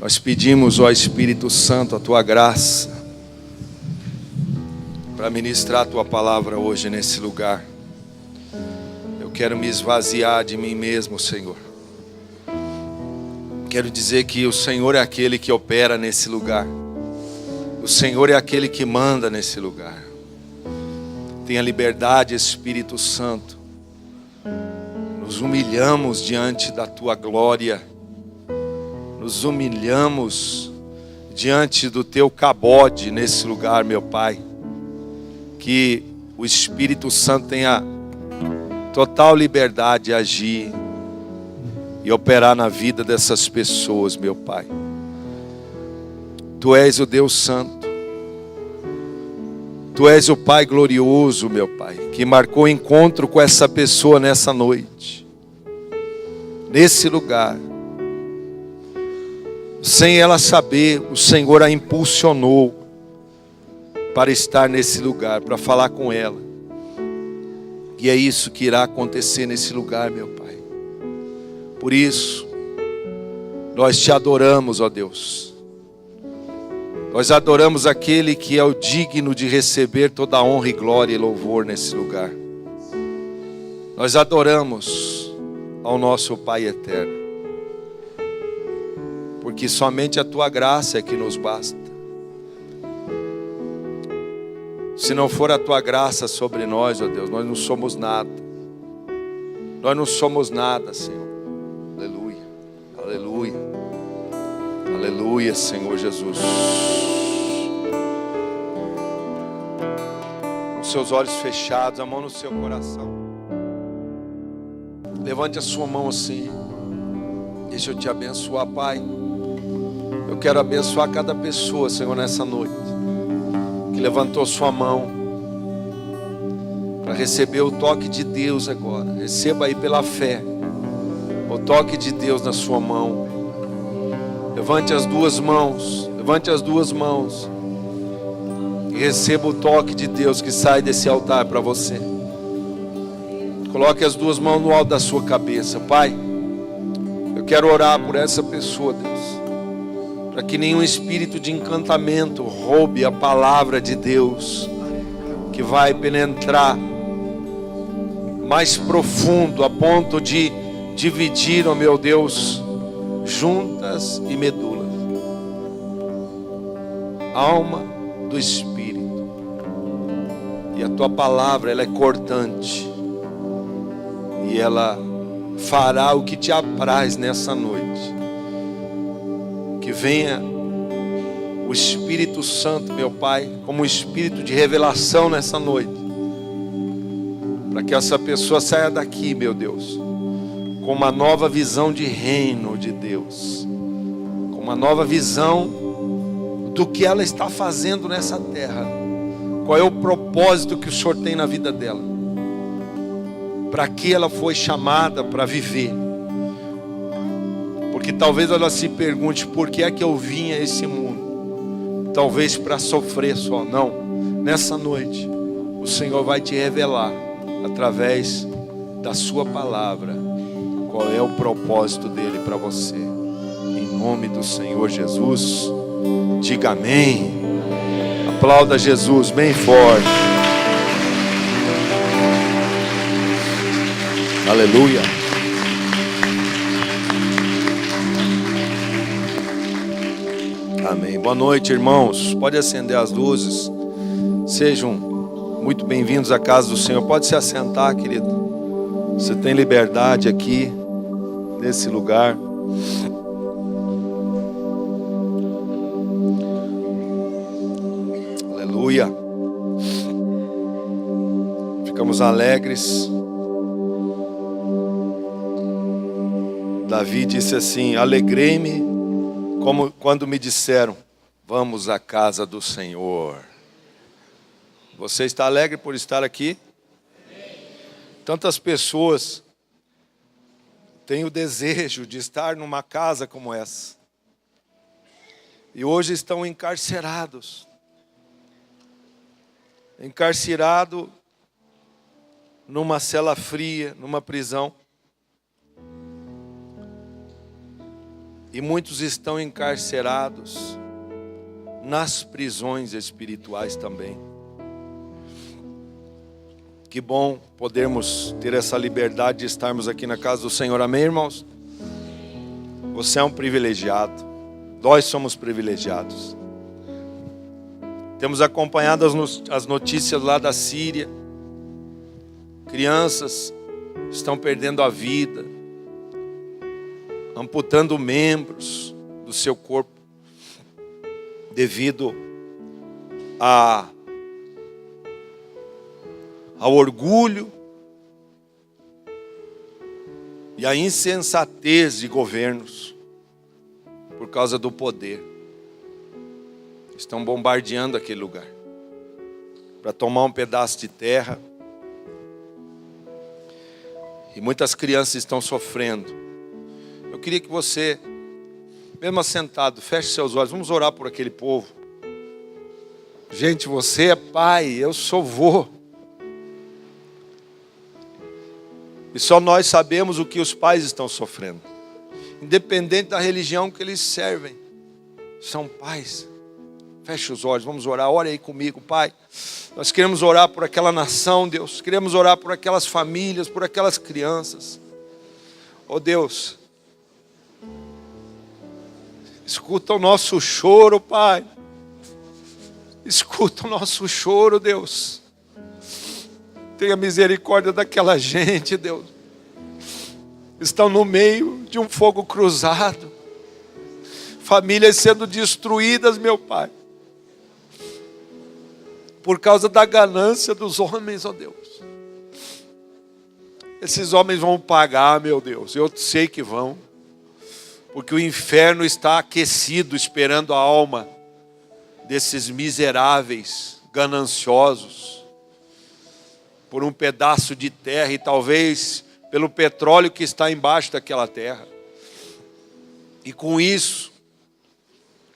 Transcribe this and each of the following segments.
Nós pedimos, ó Espírito Santo, a Tua graça para ministrar a Tua palavra hoje nesse lugar. Eu quero me esvaziar de mim mesmo, Senhor. Quero dizer que o Senhor é aquele que opera nesse lugar. O Senhor é aquele que manda nesse lugar. Tenha liberdade, Espírito Santo. Nos humilhamos diante da Tua glória. Nos humilhamos diante do Teu cabode nesse lugar, meu Pai. Que o Espírito Santo tenha total liberdade de agir e operar na vida dessas pessoas, meu Pai. Tu és o Deus Santo. Tu és o Pai glorioso, meu Pai, que marcou encontro com essa pessoa nessa noite, nesse lugar. Sem ela saber, o Senhor a impulsionou para estar nesse lugar, para falar com ela. E é isso que irá acontecer nesse lugar, meu Pai. Por isso, nós Te adoramos, ó Deus. Nós adoramos aquele que é o digno de receber toda a honra e glória e louvor nesse lugar. Nós adoramos ao nosso Pai eterno. Porque somente a Tua graça é que nos basta. Se não for a Tua graça sobre nós, ó Deus, nós não somos nada. Nós não somos nada, Senhor. Aleluia, aleluia, aleluia, Senhor Jesus. Com seus olhos fechados, a mão no seu coração. Levante a sua mão assim. Deixa eu te abençoar, Pai. Eu quero abençoar cada pessoa, Senhor, nessa noite, que levantou sua mão para receber o toque de Deus agora. Receba aí pela fé o toque de Deus na sua mão. Levante as duas mãos. Levante as duas mãos e receba o toque de Deus que sai desse altar para você. Coloque as duas mãos no alto da sua cabeça. Pai, eu quero orar por essa pessoa, Deus, para que nenhum espírito de encantamento roube a palavra de Deus, que vai penetrar mais profundo a ponto de dividir, ó meu Deus, juntas e medulas, alma do espírito. E a Tua palavra, ela é cortante, e ela fará o que Te apraz nessa noite. Que venha o Espírito Santo, meu Pai, como um espírito de revelação nessa noite, para que essa pessoa saia daqui, meu Deus, com uma nova visão de reino de Deus, com uma nova visão do que ela está fazendo nessa terra. Qual é o propósito que o Senhor tem na vida dela, para que ela foi chamada para viver. Porque talvez ela se pergunte: por que é que eu vim a esse mundo? Talvez para sofrer só. Não, nessa noite o Senhor vai te revelar, através da sua palavra, qual é o propósito dele para você. Em nome do Senhor Jesus, diga amém. Aplauda Jesus bem forte. Aleluia. Amém. Boa noite, irmãos. Pode acender as luzes. Sejam muito bem-vindos à casa do Senhor. Pode se assentar, querido. Você tem liberdade aqui, nesse lugar. Aleluia. Ficamos alegres. Davi disse assim: alegrei-me como quando me disseram, vamos à casa do Senhor. Você está alegre por estar aqui? Tantas pessoas têm o desejo de estar numa casa como essa, e hoje estão encarcerados. Encarcerado numa cela fria, numa prisão. E muitos estão encarcerados nas prisões espirituais também. Que bom podermos ter essa liberdade de estarmos aqui na casa do Senhor, amém, irmãos? Você é um privilegiado, nós somos privilegiados. Temos acompanhado as notícias lá da Síria. Crianças estão perdendo a vida, amputando membros do seu corpo, devido ao orgulho e à insensatez de governos, por causa do poder. Estão bombardeando aquele lugar, para tomar um pedaço de terra. E muitas crianças estão sofrendo. Eu queria que você, mesmo assentado, feche seus olhos. Vamos orar por aquele povo. Gente, você é pai, eu sou vô. E só nós sabemos o que os pais estão sofrendo. Independente da religião que eles servem. São pais. Feche os olhos, vamos orar. Ore aí comigo, Pai. Nós queremos orar por aquela nação, Deus. Queremos orar por aquelas famílias, por aquelas crianças. Oh Deus, escuta o nosso choro, Pai. Escuta o nosso choro, Deus. Tenha misericórdia daquela gente, Deus. Estão no meio de um fogo cruzado. Famílias sendo destruídas, meu Pai. Por causa da ganância dos homens, ó Deus. Esses homens vão pagar, meu Deus. Eu sei que vão. Porque o inferno está aquecido, esperando a alma desses miseráveis, gananciosos, por um pedaço de terra e talvez pelo petróleo que está embaixo daquela terra. E com isso,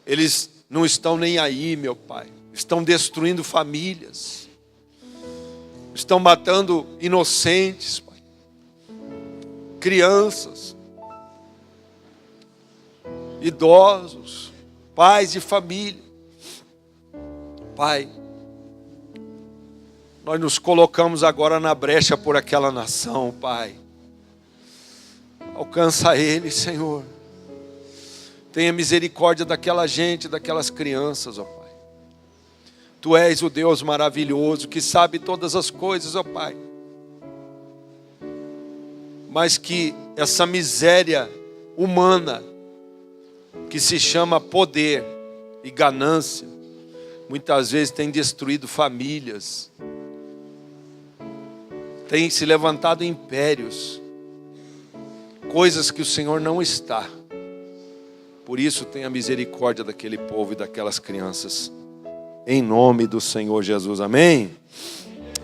eles não estão nem aí, meu Pai. Estão destruindo famílias. Estão matando inocentes, Pai. Crianças. Idosos. Pais de família. Pai, nós nos colocamos agora na brecha por aquela nação, Pai. Alcança eles, Senhor. Tenha misericórdia daquela gente, daquelas crianças, ó Pai. Tu és o Deus maravilhoso, que sabe todas as coisas, ó Pai. Mas que essa miséria humana, que se chama poder e ganância, muitas vezes tem destruído famílias, tem se levantado impérios, coisas que o Senhor não está. Por isso tenha misericórdia daquele povo e daquelas crianças, em nome do Senhor Jesus, amém?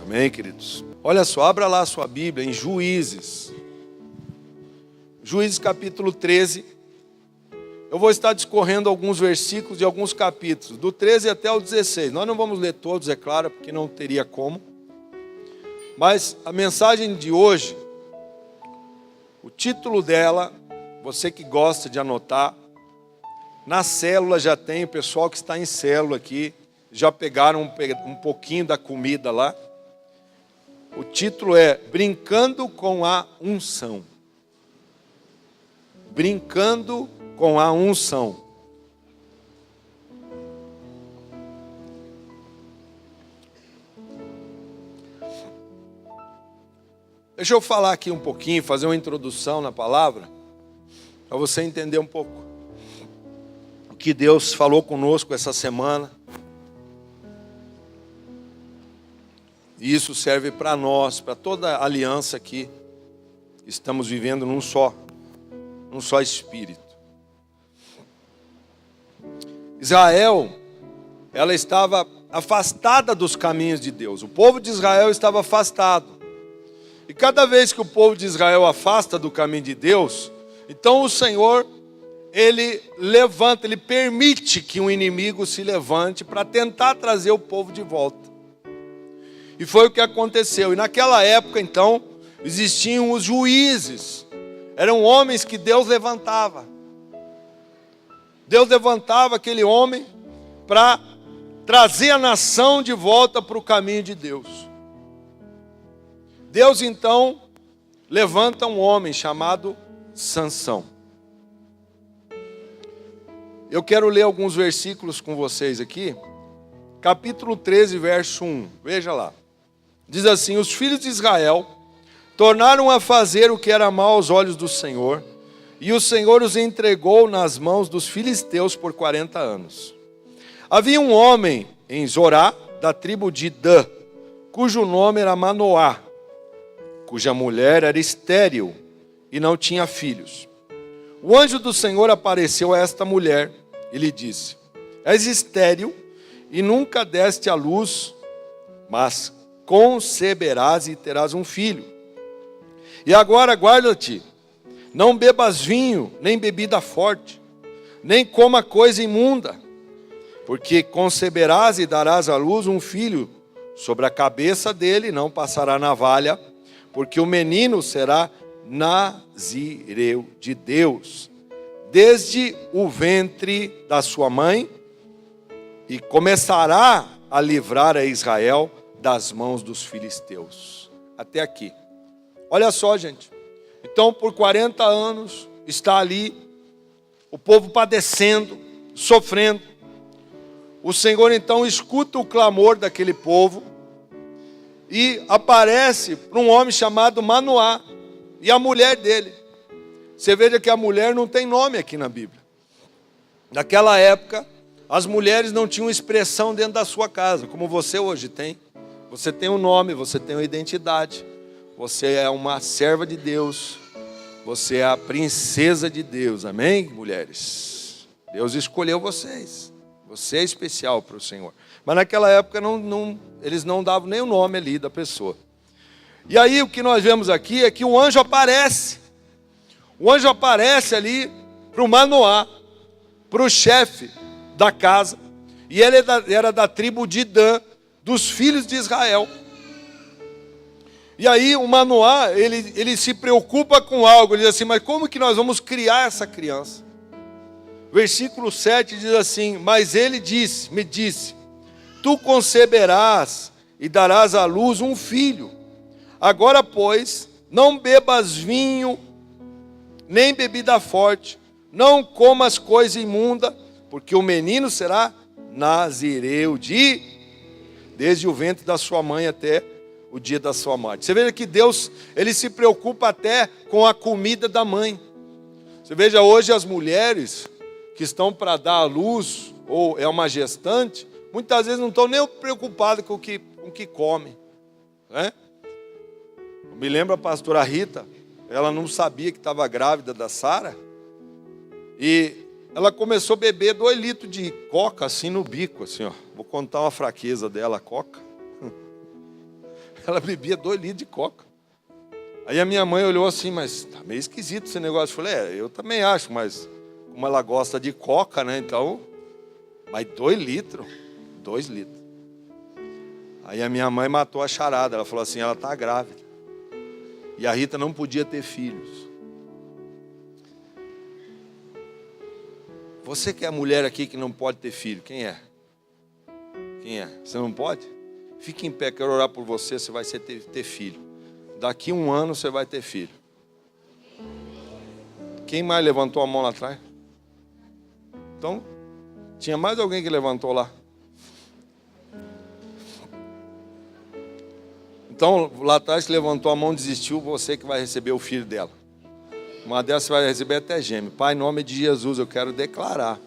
Amém, queridos? Olha só, abra lá a sua Bíblia em Juízes. Juízes capítulo 13. Eu vou estar discorrendo alguns versículos de alguns capítulos, do 13 até o 16. Nós não vamos ler todos, é claro, porque não teria como. Mas a mensagem de hoje, o título dela, você que gosta de anotar, na célula já tem o pessoal que está em célula aqui, já pegaram um pouquinho da comida lá. O título é Brincando com a Unção. Brincando com a unção. Deixa eu falar aqui um pouquinho, fazer uma introdução na palavra, para você entender um pouco o que Deus falou conosco essa semana. E isso serve para nós, para toda a aliança aqui. Estamos vivendo num só espírito. Israel, ela estava afastada dos caminhos de Deus. O povo de Israel estava afastado. E cada vez que o povo de Israel afasta do caminho de Deus, então o Senhor, Ele levanta, Ele permite que um inimigo se levante para tentar trazer o povo de volta. E foi o que aconteceu. E naquela época, então, existiam os juízes. Eram homens que Deus levantava Deus levantava aquele homem para trazer a nação de volta para o caminho de Deus. Deus então levanta um homem chamado Sansão. Eu quero ler alguns versículos com vocês aqui. Capítulo 13, verso 1. Veja lá. Diz assim: os filhos de Israel tornaram a fazer o que era mal aos olhos do Senhor, e o Senhor os entregou nas mãos dos filisteus por 40 anos. Havia um homem em Zorá, da tribo de Dan, cujo nome era Manoá, cuja mulher era estéril e não tinha filhos. O anjo do Senhor apareceu a esta mulher e lhe disse: és estéril e nunca deste à luz, mas conceberás e terás um filho. E agora guarda-te, não bebas vinho, nem bebida forte, nem coma coisa imunda, porque conceberás e darás à luz um filho. Sobre a cabeça dele não passará navalha, porque o menino será nazireu de Deus, desde o ventre da sua mãe, e começará a livrar a Israel das mãos dos filisteus. Até aqui. Olha só, gente. Então, por 40 anos, está ali o povo padecendo, sofrendo. O Senhor então escuta o clamor daquele povo e aparece para um homem chamado Manoá e a mulher dele. Você veja que a mulher não tem nome aqui na Bíblia. Naquela época, as mulheres não tinham expressão dentro da sua casa, como você hoje tem. Você tem um nome, você tem uma identidade. Você é uma serva de Deus. Você é a princesa de Deus. Amém, mulheres? Deus escolheu vocês. Você é especial para o Senhor. Mas naquela época eles não davam nem o nome ali da pessoa. E aí o que nós vemos aqui é que o anjo aparece. O anjo aparece ali para o Manoá, para o chefe da casa. E ele era da tribo de Dan, dos filhos de Israel. E aí o Manoá, ele se preocupa com algo. Ele diz assim: mas como que nós vamos criar essa criança? Versículo 7 diz assim: mas ele me disse, tu conceberás e darás à luz um filho. Agora, pois, não bebas vinho, nem bebida forte, não comas coisa imunda, porque o menino será nazireu desde o ventre da sua mãe até o dia da sua morte. Você veja que Deus, ele se preocupa até com a comida da mãe. Você veja hoje as mulheres que estão para dar à luz, ou é uma gestante, muitas vezes não estão nem preocupadas com o que come, né? Eu me lembro a pastora Rita, ela não sabia que estava grávida da Sara, e ela começou a beber 2 litros de coca assim no bico, assim, ó. Vou contar uma fraqueza dela, a coca. Ela bebia 2 litros de coca. Aí a minha mãe olhou assim: mas tá meio esquisito esse negócio. Eu falei: eu também acho, mas como ela gosta de coca, né, então, mas 2 litros. Aí a minha mãe matou a charada, ela falou assim: ela está grávida. E a Rita não podia ter filhos. Você que é a mulher aqui que não pode ter filho, quem é? Quem é? Você não pode? Fique em pé, quero orar por você, você vai ter filho. Daqui 1 ano você vai ter filho. Quem mais levantou a mão lá atrás? Então, tinha mais alguém que levantou lá. Então, lá atrás que levantou a mão, desistiu, você que vai receber o filho dela. Uma delas você vai receber até gêmeo. Pai, em nome de Jesus, eu quero declarar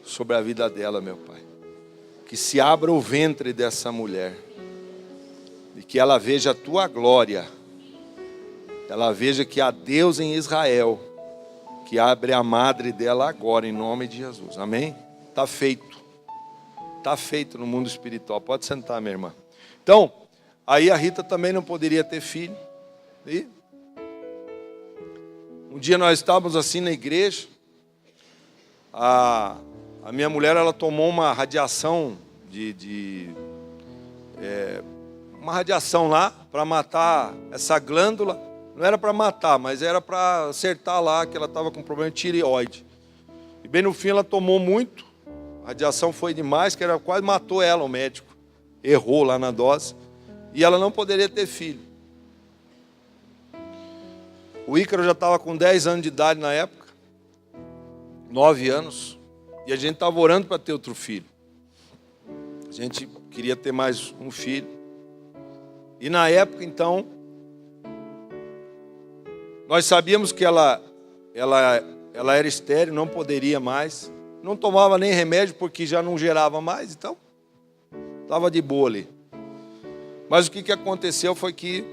sobre a vida dela, meu Pai, que se abra o ventre dessa mulher e que ela veja a tua glória. Ela veja que há Deus em Israel, que abre a madre dela agora, em nome de Jesus. Amém? Está feito. Está feito no mundo espiritual. Pode sentar, minha irmã. Então, aí a Rita também não poderia ter filho. E um dia nós estávamos assim na igreja. A minha mulher, ela tomou uma radiação uma radiação lá para matar essa glândula. Não era para matar, mas era para acertar lá que ela estava com problema de tireoide. E bem no fim ela tomou muito, a radiação foi demais, que quase matou ela, o médico. Errou lá na dose. E ela não poderia ter filho. O Ícaro já estava com 10 anos de idade na época. 9 anos. E a gente estava orando para ter outro filho. A gente queria ter mais um filho. E na época, então, nós sabíamos que ela era estéril, não poderia mais. Não tomava nem remédio porque já não gerava mais, então estava de boa ali. Mas o que aconteceu foi que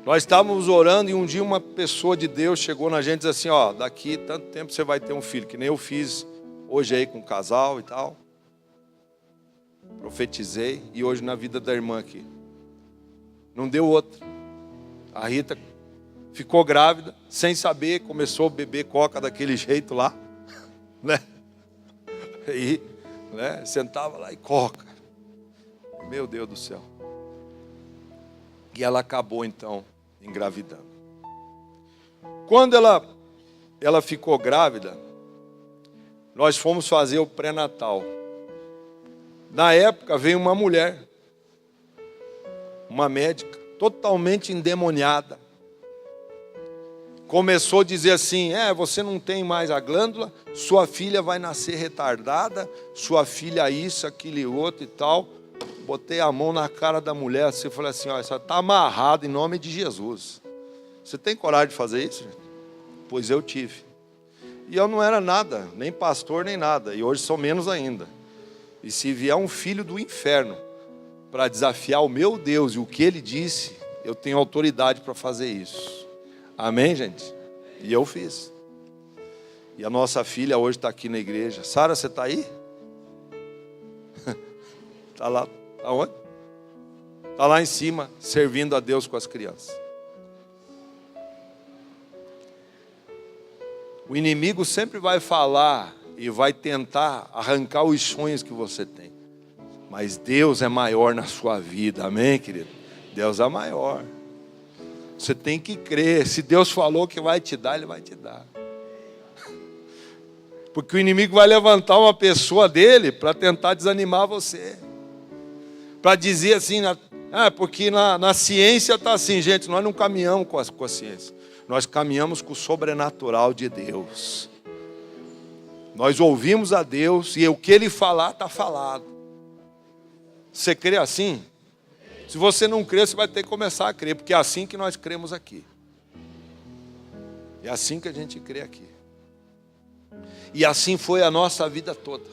nós estávamos orando e um dia uma pessoa de Deus chegou na gente e disse assim, ó, daqui tanto tempo você vai ter um filho, que nem eu fiz hoje aí com o casal e tal. Profetizei e hoje na vida da irmã aqui. Não deu outra. A Rita ficou grávida, sem saber, começou a beber coca daquele jeito lá, né? E, né, sentava lá e coca. Meu Deus do céu. E ela acabou então engravidando. Quando ela ficou grávida, nós fomos fazer o pré-natal. Na época veio uma mulher, uma médica, totalmente endemoniada. Começou a dizer assim, você não tem mais a glândula, sua filha vai nascer retardada, sua filha isso, aquilo e outro e tal. Botei a mão na cara da mulher assim, falei assim, ó, isso está amarrado em nome de Jesus. Você tem coragem de fazer isso? Pois eu tive. E eu não era nada, nem pastor, nem nada, e hoje sou menos ainda. E se vier um filho do inferno para desafiar o meu Deus e o que Ele disse, eu tenho autoridade para fazer isso. Amém, gente? E eu fiz. E a nossa filha hoje está aqui na igreja. Sara, você está aí? Está lá. Está onde? Está lá em cima, servindo a Deus com as crianças. O inimigo sempre vai falar e vai tentar arrancar os sonhos que você tem. Mas Deus é maior na sua vida. Amém, querido? Deus é maior. Você tem que crer. Se Deus falou que vai te dar, Ele vai te dar. Porque o inimigo vai levantar uma pessoa dele para tentar desanimar você. Para dizer assim, porque na ciência está assim, gente, nós não caminhamos com a ciência. Nós caminhamos com o sobrenatural de Deus. Nós ouvimos a Deus e o que Ele falar, está falado. Você crê assim? Se você não crê, você vai ter que começar a crer, porque é assim que nós cremos aqui. É assim que a gente crê aqui. E assim foi a nossa vida toda.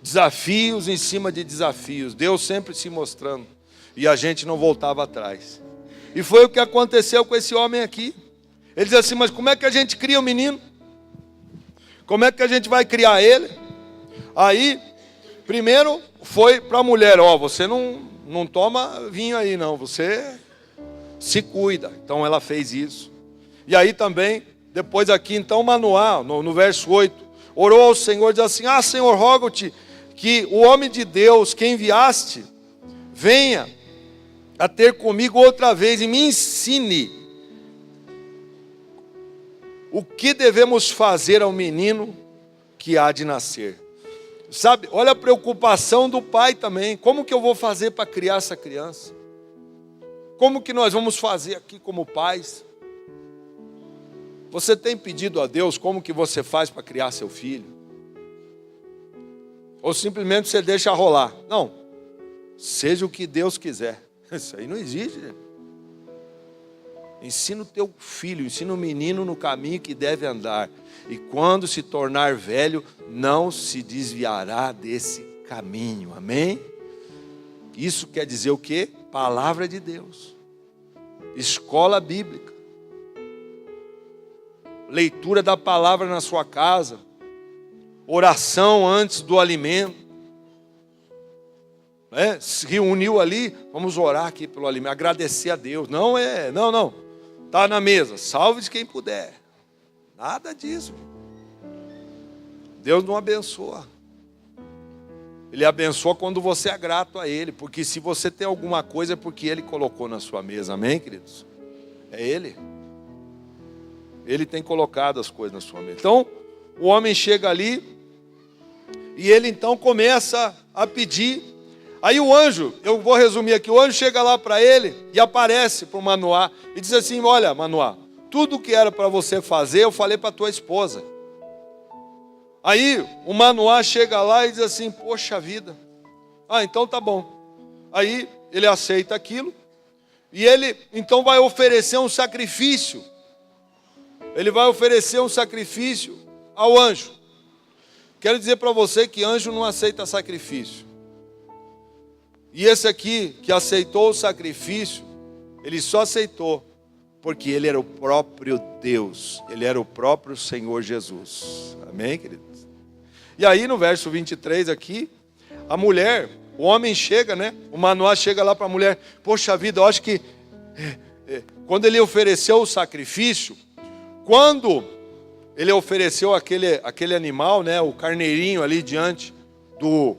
Desafios em cima de desafios. Deus sempre se mostrando. E a gente não voltava atrás. E foi o que aconteceu com esse homem aqui. Ele diz assim, mas como é que a gente cria o menino? Como é que a gente vai criar ele? Aí, primeiro foi para a mulher, você não toma vinho aí não, você se cuida. Então ela fez isso. E aí também, depois aqui então Manoá, no verso 8, orou ao Senhor, diz assim, Senhor, rogo-te que o homem de Deus que enviaste, venha a ter comigo outra vez e me ensine o que devemos fazer ao menino que há de nascer. Sabe, olha a preocupação do pai também. Como que eu vou fazer para criar essa criança? Como que nós vamos fazer aqui como pais? Você tem pedido a Deus como que você faz para criar seu filho? Ou simplesmente você deixa rolar? Não, seja o que Deus quiser. Isso aí não existe, gente. Ensina o teu filho, ensina o menino no caminho que deve andar. E quando se tornar velho, não se desviará desse caminho. Amém? Isso quer dizer o quê? Palavra de Deus. Escola bíblica. Leitura da palavra na sua casa. Oração antes do alimento. Se reuniu ali, vamos orar aqui pelo alimento, agradecer a Deus. Não. Está na mesa, salve-se quem puder. Nada disso. Deus não abençoa. Ele abençoa quando você é grato a Ele. Porque se você tem alguma coisa é porque Ele colocou na sua mesa. Amém, queridos? É Ele. Ele tem colocado as coisas na sua mesa. Então, o homem chega ali, e ele então começa a pedir. Aí o anjo, eu vou resumir aqui, o anjo chega lá para ele e aparece para o Manoá e diz assim: olha, Manoá, tudo que era para você fazer, eu falei para tua esposa. Aí o Manoá chega lá e diz assim: poxa vida, então tá bom. Aí ele aceita aquilo, e ele então vai oferecer um sacrifício. Ele vai oferecer um sacrifício ao anjo. Quero dizer para você que anjo não aceita sacrifício. E esse aqui, que aceitou o sacrifício, ele só aceitou porque ele era o próprio Deus. Ele era o próprio Senhor Jesus. Amém, queridos? E aí no verso 23 aqui, a mulher, o homem chega, né? O Manoá chega lá para a mulher: poxa vida, eu acho que quando ele ofereceu o sacrifício, quando ele ofereceu aquele animal, né, o carneirinho ali diante do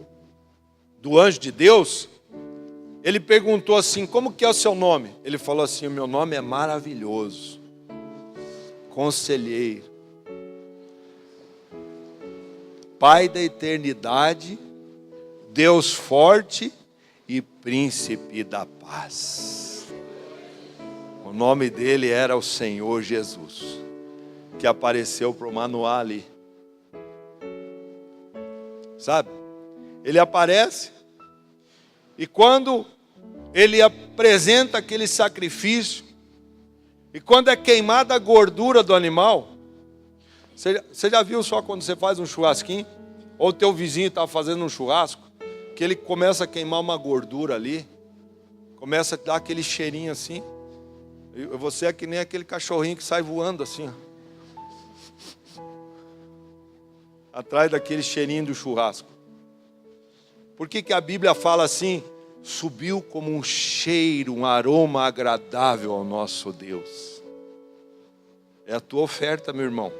anjo de Deus, ele perguntou assim: como que é o seu nome? Ele falou assim: o meu nome é Maravilhoso, Conselheiro, Pai da eternidade, Deus forte e Príncipe da paz. O nome dele era o Senhor Jesus, que apareceu para o Manoá ali. Sabe? Ele aparece, e quando ele apresenta aquele sacrifício, e quando é queimada a gordura do animal, você já viu só quando você faz um churrasquinho, ou o teu vizinho está fazendo um churrasco, que ele começa a queimar uma gordura ali, começa a dar aquele cheirinho assim, e você é que nem aquele cachorrinho que sai voando assim, ó, atrás daquele cheirinho do churrasco. Por que a Bíblia fala assim? Subiu como um cheiro, um aroma agradável ao nosso Deus. É a tua oferta, meu irmão.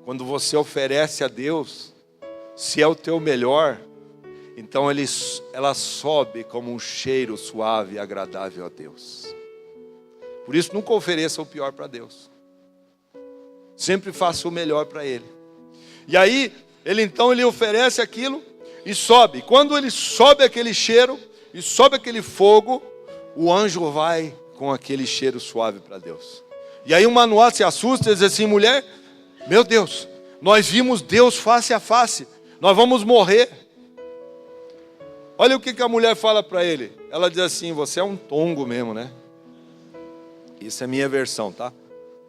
Quando você oferece a Deus, se é o teu melhor, então ela sobe como um cheiro suave e agradável a Deus. Por isso nunca ofereça o pior para Deus. Sempre faça o melhor para Ele. E aí, ele oferece aquilo e sobe. Quando ele sobe aquele cheiro e sobe aquele fogo, o anjo vai com aquele cheiro suave para Deus. E aí o Manoá se assusta e diz assim: mulher, meu Deus, nós vimos Deus face a face, nós vamos morrer. Olha o que a mulher fala para ele. Ela diz assim: você é um tongo mesmo, né? Isso é minha versão, tá?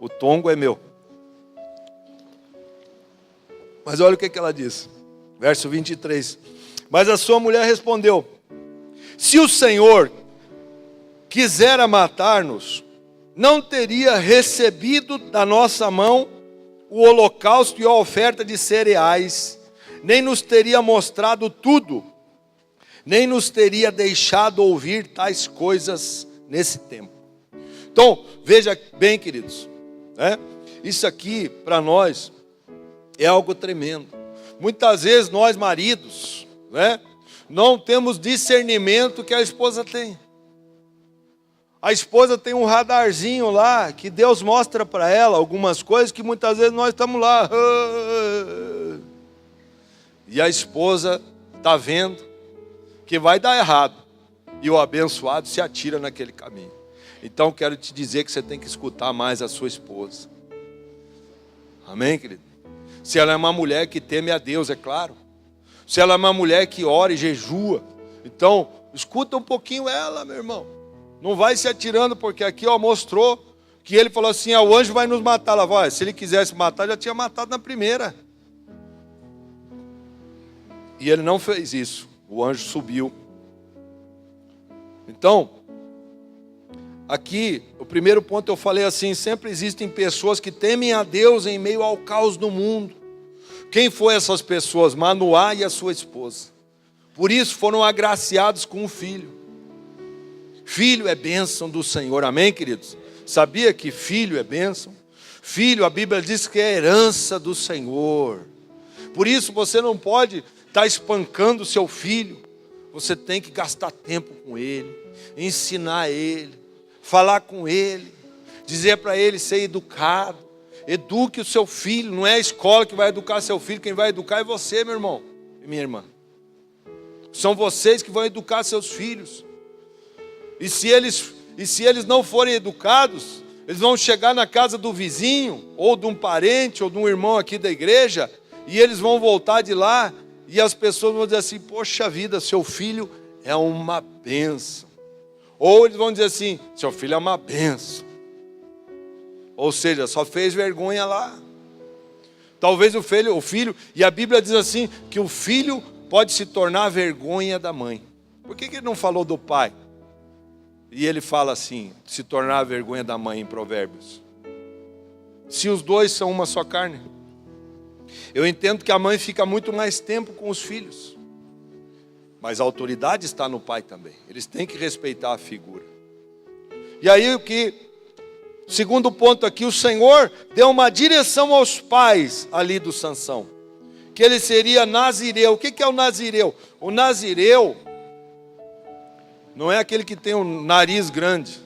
O tongo é meu. Mas olha o que ela diz. Verso 23. Mas a sua mulher respondeu: se o Senhor quisera matar-nos, não teria recebido da nossa mão o holocausto e a oferta de cereais, nem nos teria mostrado tudo, nem nos teria deixado ouvir tais coisas nesse tempo. Então, veja bem, queridos, né? Isso aqui para nós é algo tremendo. Muitas vezes nós maridos, né, não temos discernimento que a esposa tem. A esposa tem um radarzinho lá, que Deus mostra para ela algumas coisas que muitas vezes nós estamos lá. E a esposa está vendo que vai dar errado. E o abençoado se atira naquele caminho. Então quero te dizer que você tem que escutar mais a sua esposa. Amém, querido? Se ela é uma mulher que teme a Deus, é claro. Se ela é uma mulher que ora e jejua, então escuta um pouquinho ela, meu irmão. Não vai se atirando, porque aqui mostrou que ele falou assim: o anjo vai nos matar. Ela vai, se ele quisesse matar, já tinha matado na primeira. E ele não fez isso. O anjo subiu. Então, aqui, o primeiro ponto eu falei assim: sempre existem pessoas que temem a Deus em meio ao caos do mundo. Quem foram essas pessoas? Manoá e a sua esposa. Por isso foram agraciados com um filho. Filho é bênção do Senhor, amém, queridos? Sabia que filho é bênção? Filho, a Bíblia diz que é herança do Senhor. Por isso você não pode estar espancando o seu filho. Você tem que gastar tempo com ele, ensinar ele, falar com ele, dizer para ele ser educado. Eduque o seu filho. Não é a escola que vai educar seu filho. Quem vai educar é você, meu irmão e minha irmã. São vocês que vão educar seus filhos. E se eles não forem educados, eles vão chegar na casa do vizinho, ou de um parente, ou de um irmão aqui da igreja, e eles vão voltar de lá, e as pessoas vão dizer assim: poxa vida, seu filho é uma bênção. Ou eles vão dizer assim: seu filho é uma bênção. Ou seja, só fez vergonha lá. Talvez o filho, e a Bíblia diz assim, que o filho pode se tornar a vergonha da mãe. Por que ele não falou do pai? E ele fala assim, se tornar a vergonha da mãe em Provérbios. Se os dois são uma só carne. Eu entendo que a mãe fica muito mais tempo com os filhos. Mas a autoridade está no pai também. Eles têm que respeitar a figura. E aí o segundo ponto aqui, o Senhor deu uma direção aos pais ali do Sansão. Que ele seria nazireu. O que é o nazireu? O nazireu não é aquele que tem um nariz grande,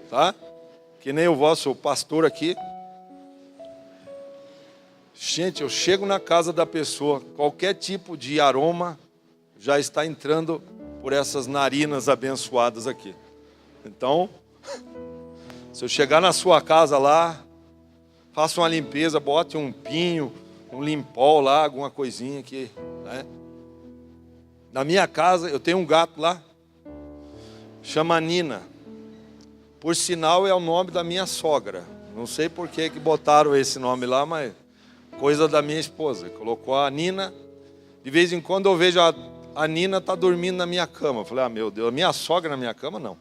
tá? Que nem o vosso pastor aqui. Gente, eu chego na casa da pessoa, qualquer tipo de aroma já está entrando por essas narinas abençoadas aqui. Então, se eu chegar na sua casa lá, faça uma limpeza, bote um pinho, um limpol lá, alguma coisinha aqui, né? Na minha casa, eu tenho um gato lá, chama Nina. Por sinal, é o nome da minha sogra. Não sei por que botaram esse nome lá, mas coisa da minha esposa. Colocou a Nina. De vez em quando eu vejo a Nina está dormindo na minha cama. Eu falei: meu Deus, a minha sogra na minha cama, não.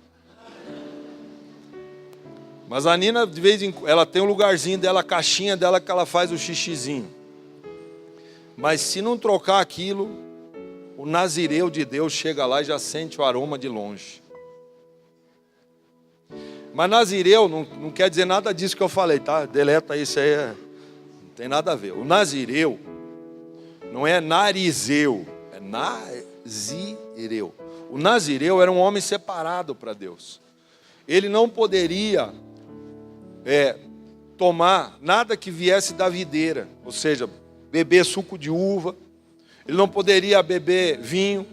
Mas a Nina, de vez em quando, ela tem um lugarzinho dela, a caixinha dela, que ela faz o xixizinho. Mas se não trocar aquilo, o nazireu de Deus chega lá e já sente o aroma de longe. Mas nazireu não quer dizer nada disso que eu falei, tá? Deleta isso aí, não tem nada a ver. O nazireu não é narizeu, é nazireu. O nazireu era um homem separado para Deus. Ele não poderia tomar nada que viesse da videira, ou seja, beber suco de uva. Ele não poderia beber vinho.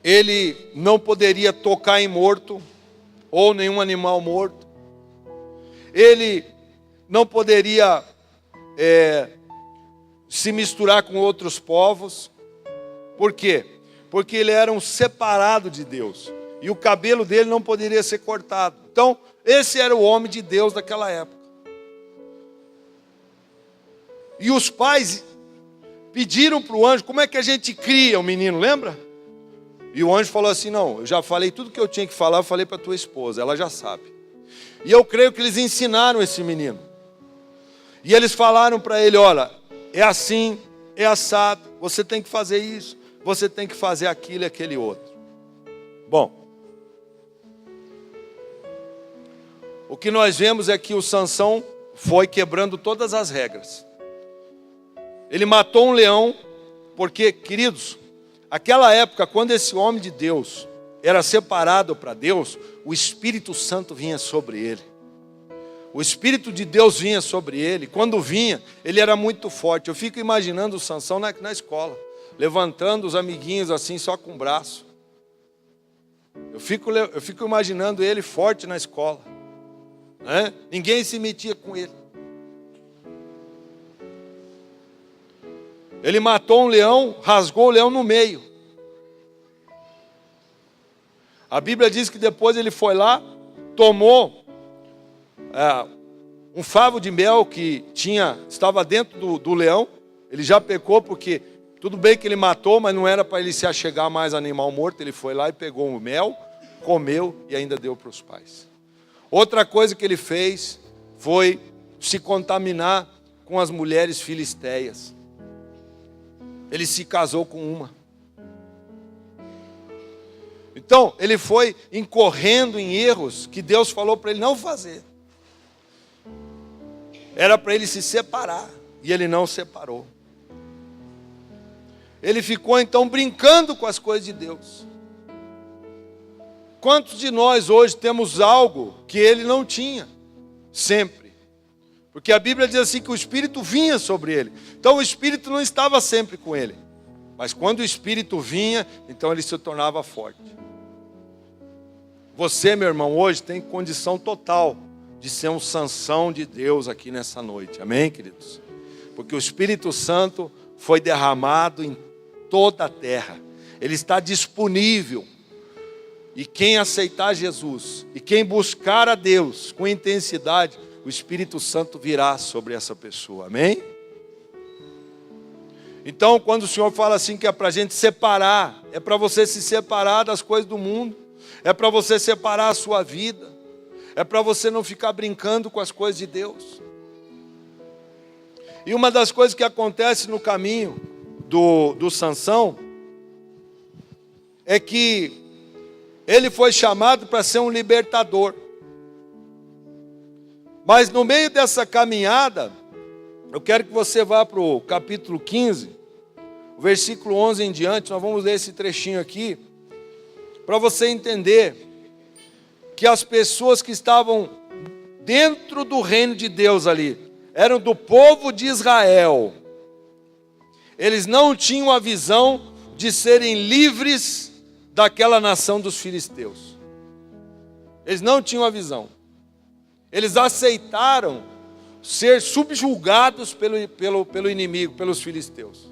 Ele não poderia tocar em morto, ou nenhum animal morto. Ele não poderia se misturar com outros povos. Por quê? Porque ele era um separado de Deus. E o cabelo dele não poderia ser cortado. Então, esse era o homem de Deus daquela época. E os pais pediram para o anjo: como é que a gente cria o menino, lembra? E o anjo falou assim: não, eu já falei tudo que eu tinha que falar, eu falei para a tua esposa, ela já sabe. E eu creio que eles ensinaram esse menino. E eles falaram para ele: olha, é assim, é assado, você tem que fazer isso, você tem que fazer aquilo e aquele outro. Bom, o que nós vemos é que o Sansão foi quebrando todas as regras. Ele matou um leão, porque, queridos, aquela época, quando esse homem de Deus era separado para Deus, o Espírito Santo vinha sobre ele. O Espírito de Deus vinha sobre ele. Quando vinha, ele era muito forte. Eu fico imaginando o Sansão na escola, levantando os amiguinhos assim, só com o braço. Eu fico imaginando ele forte na escola, né? Ninguém se metia com ele. Ele matou um leão, rasgou o leão no meio. A Bíblia diz que depois ele foi lá, tomou um favo de mel que estava dentro do leão. Ele já pecou porque, tudo bem que ele matou, mas não era para ele se achegar mais a animal morto. Ele foi lá e pegou o mel, comeu e ainda deu para os pais. Outra coisa que ele fez foi se contaminar com as mulheres filisteias. Ele se casou com uma. Então, ele foi incorrendo em erros que Deus falou para ele não fazer. Era para ele se separar, e ele não separou. Ele ficou então brincando com as coisas de Deus. Quantos de nós hoje temos algo que ele não tinha? Sempre. Porque a Bíblia diz assim que o Espírito vinha sobre ele. Então o Espírito não estava sempre com ele. Mas quando o Espírito vinha, então ele se tornava forte. Você, meu irmão, hoje tem condição total de ser um Sansão de Deus aqui nessa noite. Amém, queridos? Porque o Espírito Santo foi derramado em toda a terra. Ele está disponível. E quem aceitar Jesus, e quem buscar a Deus com intensidade, o Espírito Santo virá sobre essa pessoa. Amém? Então, quando o Senhor fala assim que é para a gente separar, é para você se separar das coisas do mundo, é para você separar a sua vida, é para você não ficar brincando com as coisas de Deus. E uma das coisas que acontece no caminho do Sansão é que ele foi chamado para ser um libertador. Mas no meio dessa caminhada, eu quero que você vá para o capítulo 15, o versículo 11 em diante. Nós vamos ler esse trechinho aqui, para você entender que as pessoas que estavam dentro do reino de Deus ali, eram do povo de Israel. Eles não tinham a visão de serem livres daquela nação dos filisteus. Eles não tinham a visão. Eles aceitaram ser subjugados pelo inimigo, pelos filisteus.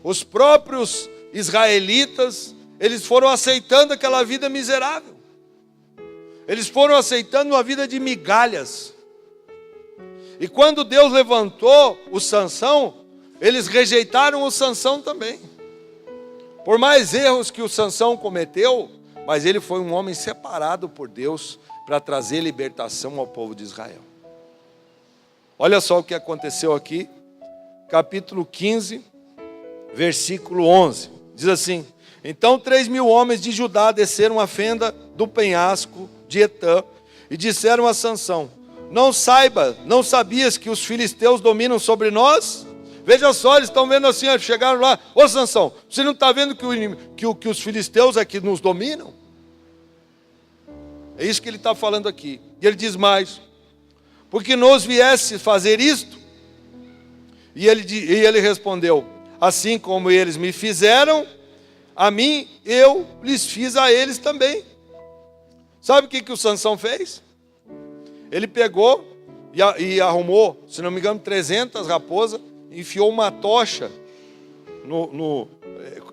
Os próprios israelitas, eles foram aceitando aquela vida miserável. Eles foram aceitando uma vida de migalhas. E quando Deus levantou o Sansão, eles rejeitaram o Sansão também. Por mais erros que o Sansão cometeu, mas ele foi um homem separado por Deus para trazer libertação ao povo de Israel. Olha só o que aconteceu aqui, capítulo 15, versículo 11. Diz assim: então 3.000 homens de Judá desceram a fenda do penhasco de Etã e disseram a Sansão: não sabias que os filisteus dominam sobre nós? Veja só, eles estão vendo assim, chegaram lá: ô Sansão, você não está vendo que os filisteus aqui nos dominam? É isso que ele está falando aqui. E ele diz mais: porque nos viesse fazer isto? E ele respondeu: assim como eles me fizeram a mim, eu lhes fiz a eles também. Sabe o que o Sansão fez? Ele pegou e arrumou, se não me engano, 300 raposas, enfiou uma tocha,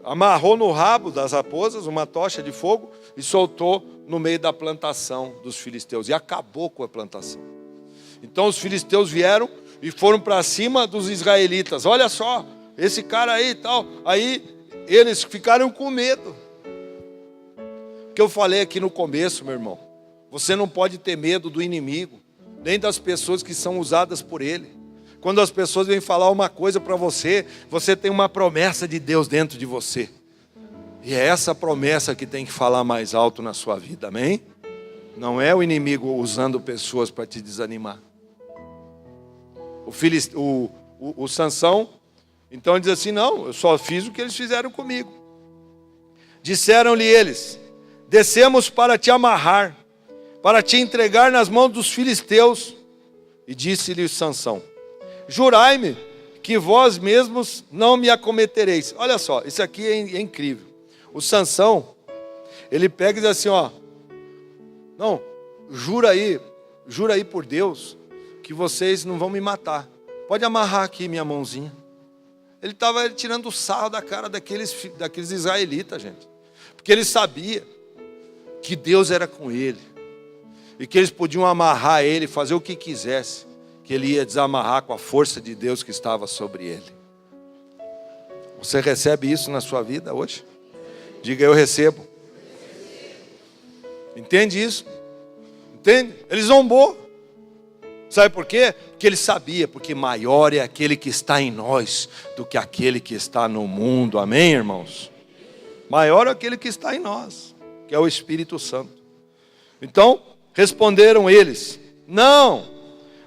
amarrou no rabo das raposas uma tocha de fogo e soltou no meio da plantação dos filisteus. E acabou com a plantação. Então os filisteus vieram e foram para cima dos israelitas. Olha só, esse cara aí e tal. Aí eles ficaram com medo. O que eu falei aqui no começo, meu irmão. Você não pode ter medo do inimigo, nem das pessoas que são usadas por ele. Quando as pessoas vêm falar uma coisa para você, você tem uma promessa de Deus dentro de você. E é essa promessa que tem que falar mais alto na sua vida, amém? Não é o inimigo usando pessoas para te desanimar. O Sansão, então diz assim: não, eu só fiz o que eles fizeram comigo. Disseram-lhe eles: descemos para te amarrar, para te entregar nas mãos dos filisteus. E disse-lhe Sansão: jurai-me que vós mesmos não me acometereis. Olha só, isso aqui é incrível. O Sansão, ele pega e diz assim, ó: não, jura aí por Deus que vocês não vão me matar. Pode amarrar aqui minha mãozinha. Ele estava tirando o sarro da cara daqueles israelitas, gente. Porque ele sabia que Deus era com ele. E que eles podiam amarrar ele, fazer o que quisesse, que ele ia desamarrar com a força de Deus que estava sobre ele. Você recebe isso na sua vida hoje? Diga: eu recebo. Entende isso? Entende? Ele zombou. Sabe por quê? Porque ele sabia, porque maior é aquele que está em nós do que aquele que está no mundo. Amém, irmãos? Maior é aquele que está em nós, que é o Espírito Santo. Então, responderam eles: não,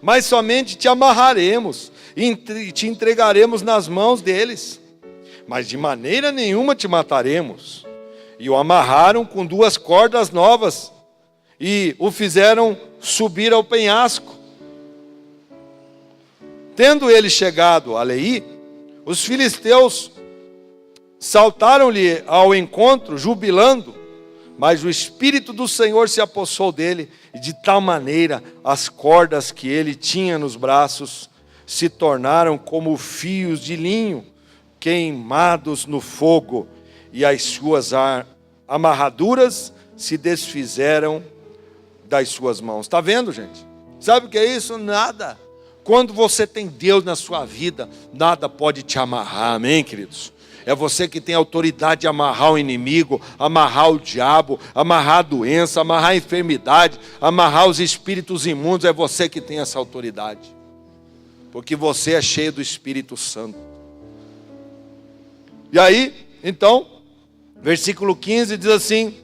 mas somente te amarraremos e te entregaremos nas mãos deles, mas de maneira nenhuma te mataremos. E o amarraram com 2 cordas novas e o fizeram subir ao penhasco. Tendo ele chegado a Leí, os filisteus saltaram-lhe ao encontro, jubilando, mas o Espírito do Senhor se apossou dele, e de tal maneira as cordas que ele tinha nos braços se tornaram como fios de linho, queimados no fogo, e as suas amarraduras se desfizeram das suas mãos. Está vendo, gente? Sabe o que é isso? Nada. Quando você tem Deus na sua vida, nada pode te amarrar, amém, queridos? É você que tem autoridade de amarrar o inimigo, amarrar o diabo, amarrar a doença, amarrar a enfermidade, amarrar os espíritos imundos. É você que tem essa autoridade, porque você é cheio do Espírito Santo. E aí, então, versículo 15 diz assim: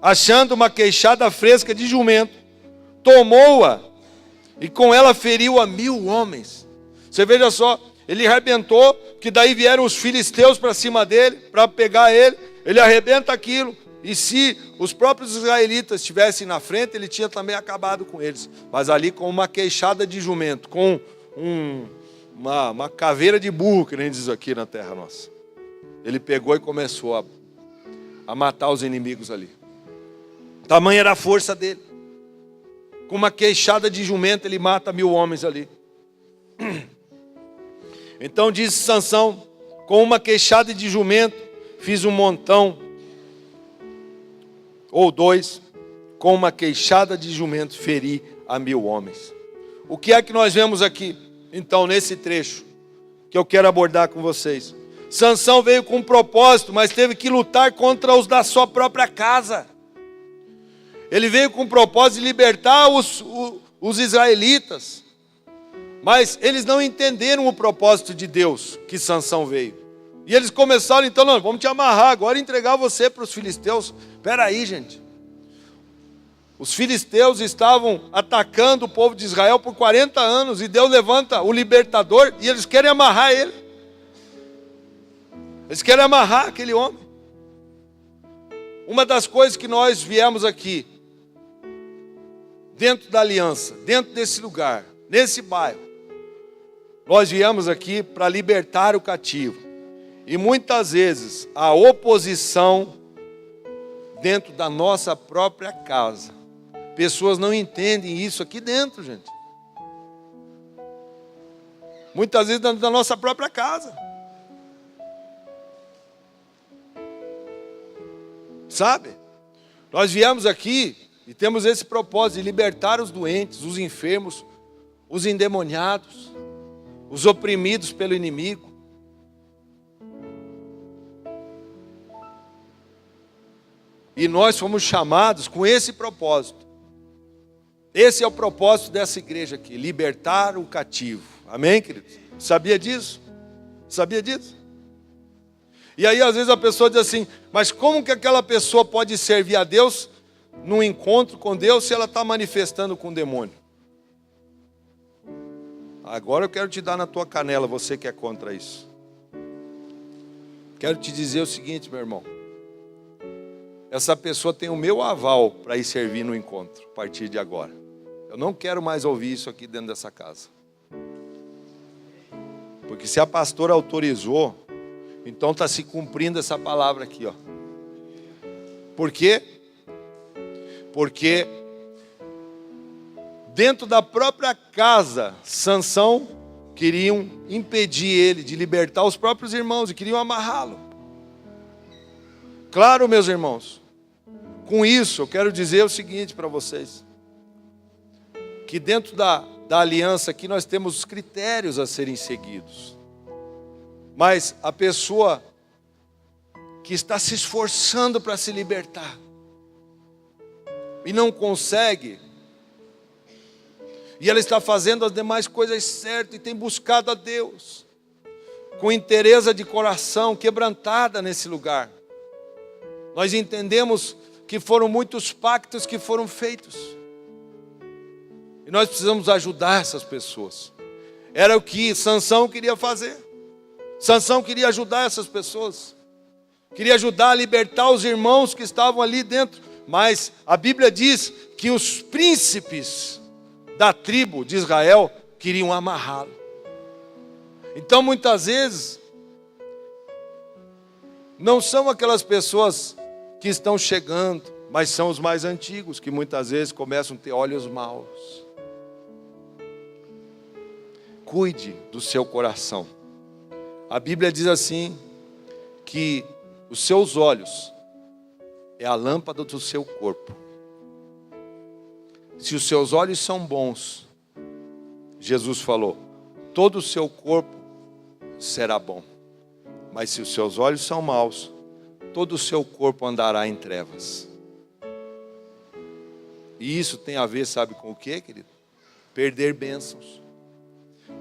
achando uma queixada fresca de jumento, tomou-a, e com ela feriu a 1000 homens. Você veja só, ele arrebentou, que daí vieram os filisteus para cima dele, para pegar ele. Ele arrebenta aquilo, e se os próprios israelitas estivessem na frente, ele tinha também acabado com eles. Mas ali com uma queixada de jumento, com uma caveira de burro, que nem diz aqui na terra nossa, ele pegou e começou a matar os inimigos ali. Tamanha era a força dele. Com uma queixada de jumento, ele mata 1000 homens ali. Então disse Sansão: com uma queixada de jumento, fiz um montão, ou 2, com uma queixada de jumento, feri a 1000 homens. O que é que nós vemos aqui, então, nesse trecho, que eu quero abordar com vocês? Sansão veio com um propósito, mas teve que lutar contra os da sua própria casa. Ele veio com o propósito de libertar os israelitas, mas eles não entenderam o propósito de Deus que Sansão veio. E eles começaram, então, não, vamos te amarrar agora e entregar você para os filisteus. Espera aí, gente. Os filisteus estavam atacando o povo de Israel por 40 anos, e Deus levanta o libertador, e eles querem amarrar ele. Eles querem amarrar aquele homem. Uma das coisas que nós viemos aqui, dentro da aliança, dentro desse lugar, nesse bairro, nós viemos aqui para libertar o cativo. E muitas vezes a oposição dentro da nossa própria casa, pessoas não entendem isso aqui dentro, gente. Muitas vezes dentro da nossa própria casa. Sabe? Nós viemos aqui e temos esse propósito de libertar os doentes, os enfermos, os endemoniados, os oprimidos pelo inimigo. E nós fomos chamados com esse propósito. Esse é o propósito dessa igreja aqui, libertar o cativo. Amém, queridos? Sabia disso? Sabia disso? E aí às vezes a pessoa diz assim: mas como que aquela pessoa pode servir a Deus num encontro com Deus se ela está manifestando com o demônio? Agora eu quero te dar na tua canela, você que é contra isso. Quero te dizer o seguinte, meu irmão: essa pessoa tem o meu aval para ir servir no encontro, a partir de agora. Eu não quero mais ouvir isso aqui dentro dessa casa. Porque se a pastora autorizou, então está se cumprindo essa palavra aqui, ó. Por quê? Porque dentro da própria casa, Sansão queriam impedir ele de libertar os próprios irmãos e queriam amarrá-lo. Claro, meus irmãos, com isso eu quero dizer o seguinte para vocês: que dentro da aliança aqui nós temos critérios a serem seguidos. Mas a pessoa que está se esforçando para se libertar e não consegue, e ela está fazendo as demais coisas certas e tem buscado a Deus com inteireza de coração, quebrantada nesse lugar, nós entendemos que foram muitos pactos que foram feitos, e nós precisamos ajudar essas pessoas. Era o que Sansão queria fazer. Sansão queria ajudar essas pessoas, queria ajudar a libertar os irmãos que estavam ali dentro. Mas a Bíblia diz que os príncipes da tribo de Israel queriam amarrá-lo. Então, muitas vezes, não são aquelas pessoas que estão chegando, mas são os mais antigos, que muitas vezes começam a ter olhos maus. Cuide do seu coração. A Bíblia diz assim, que os seus olhos é a lâmpada do seu corpo. Se os seus olhos são bons, Jesus falou, todo o seu corpo será bom. Mas se os seus olhos são maus, todo o seu corpo andará em trevas. E isso tem a ver, sabe com o quê, querido? Perder bênçãos.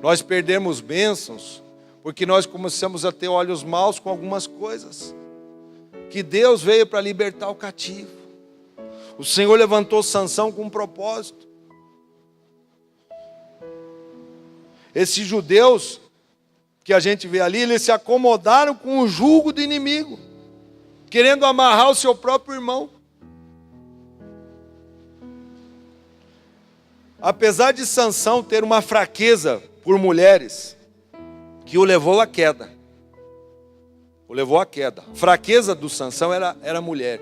Nós perdemos bênçãos porque nós começamos a ter olhos maus com algumas coisas. Que Deus veio para libertar o cativo. O Senhor levantou Sansão com um propósito. Esses judeus que a gente vê ali, eles se acomodaram com o jugo do inimigo, querendo amarrar o seu próprio irmão. Apesar de Sansão ter uma fraqueza por mulheres, que o levou à queda. O levou à queda. A fraqueza do Sansão era mulher.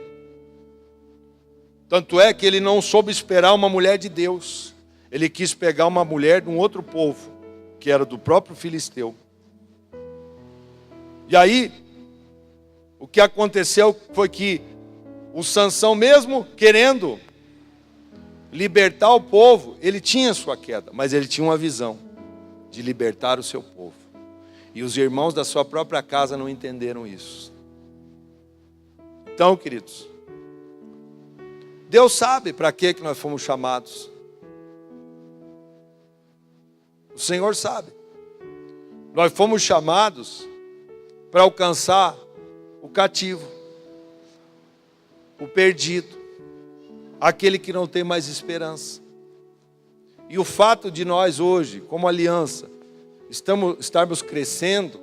Tanto é que ele não soube esperar uma mulher de Deus. Ele quis pegar uma mulher de um outro povo, que era do próprio filisteu. E aí, o que aconteceu foi que o Sansão, mesmo querendo libertar o povo, ele tinha sua queda, mas ele tinha uma visão de libertar o seu povo. E os irmãos da sua própria casa não entenderam isso. Então, queridos, Deus sabe para que nós fomos chamados. O Senhor sabe. Nós fomos chamados para alcançar o cativo, o perdido, aquele que não tem mais esperança. E o fato de nós hoje, como aliança, estarmos crescendo,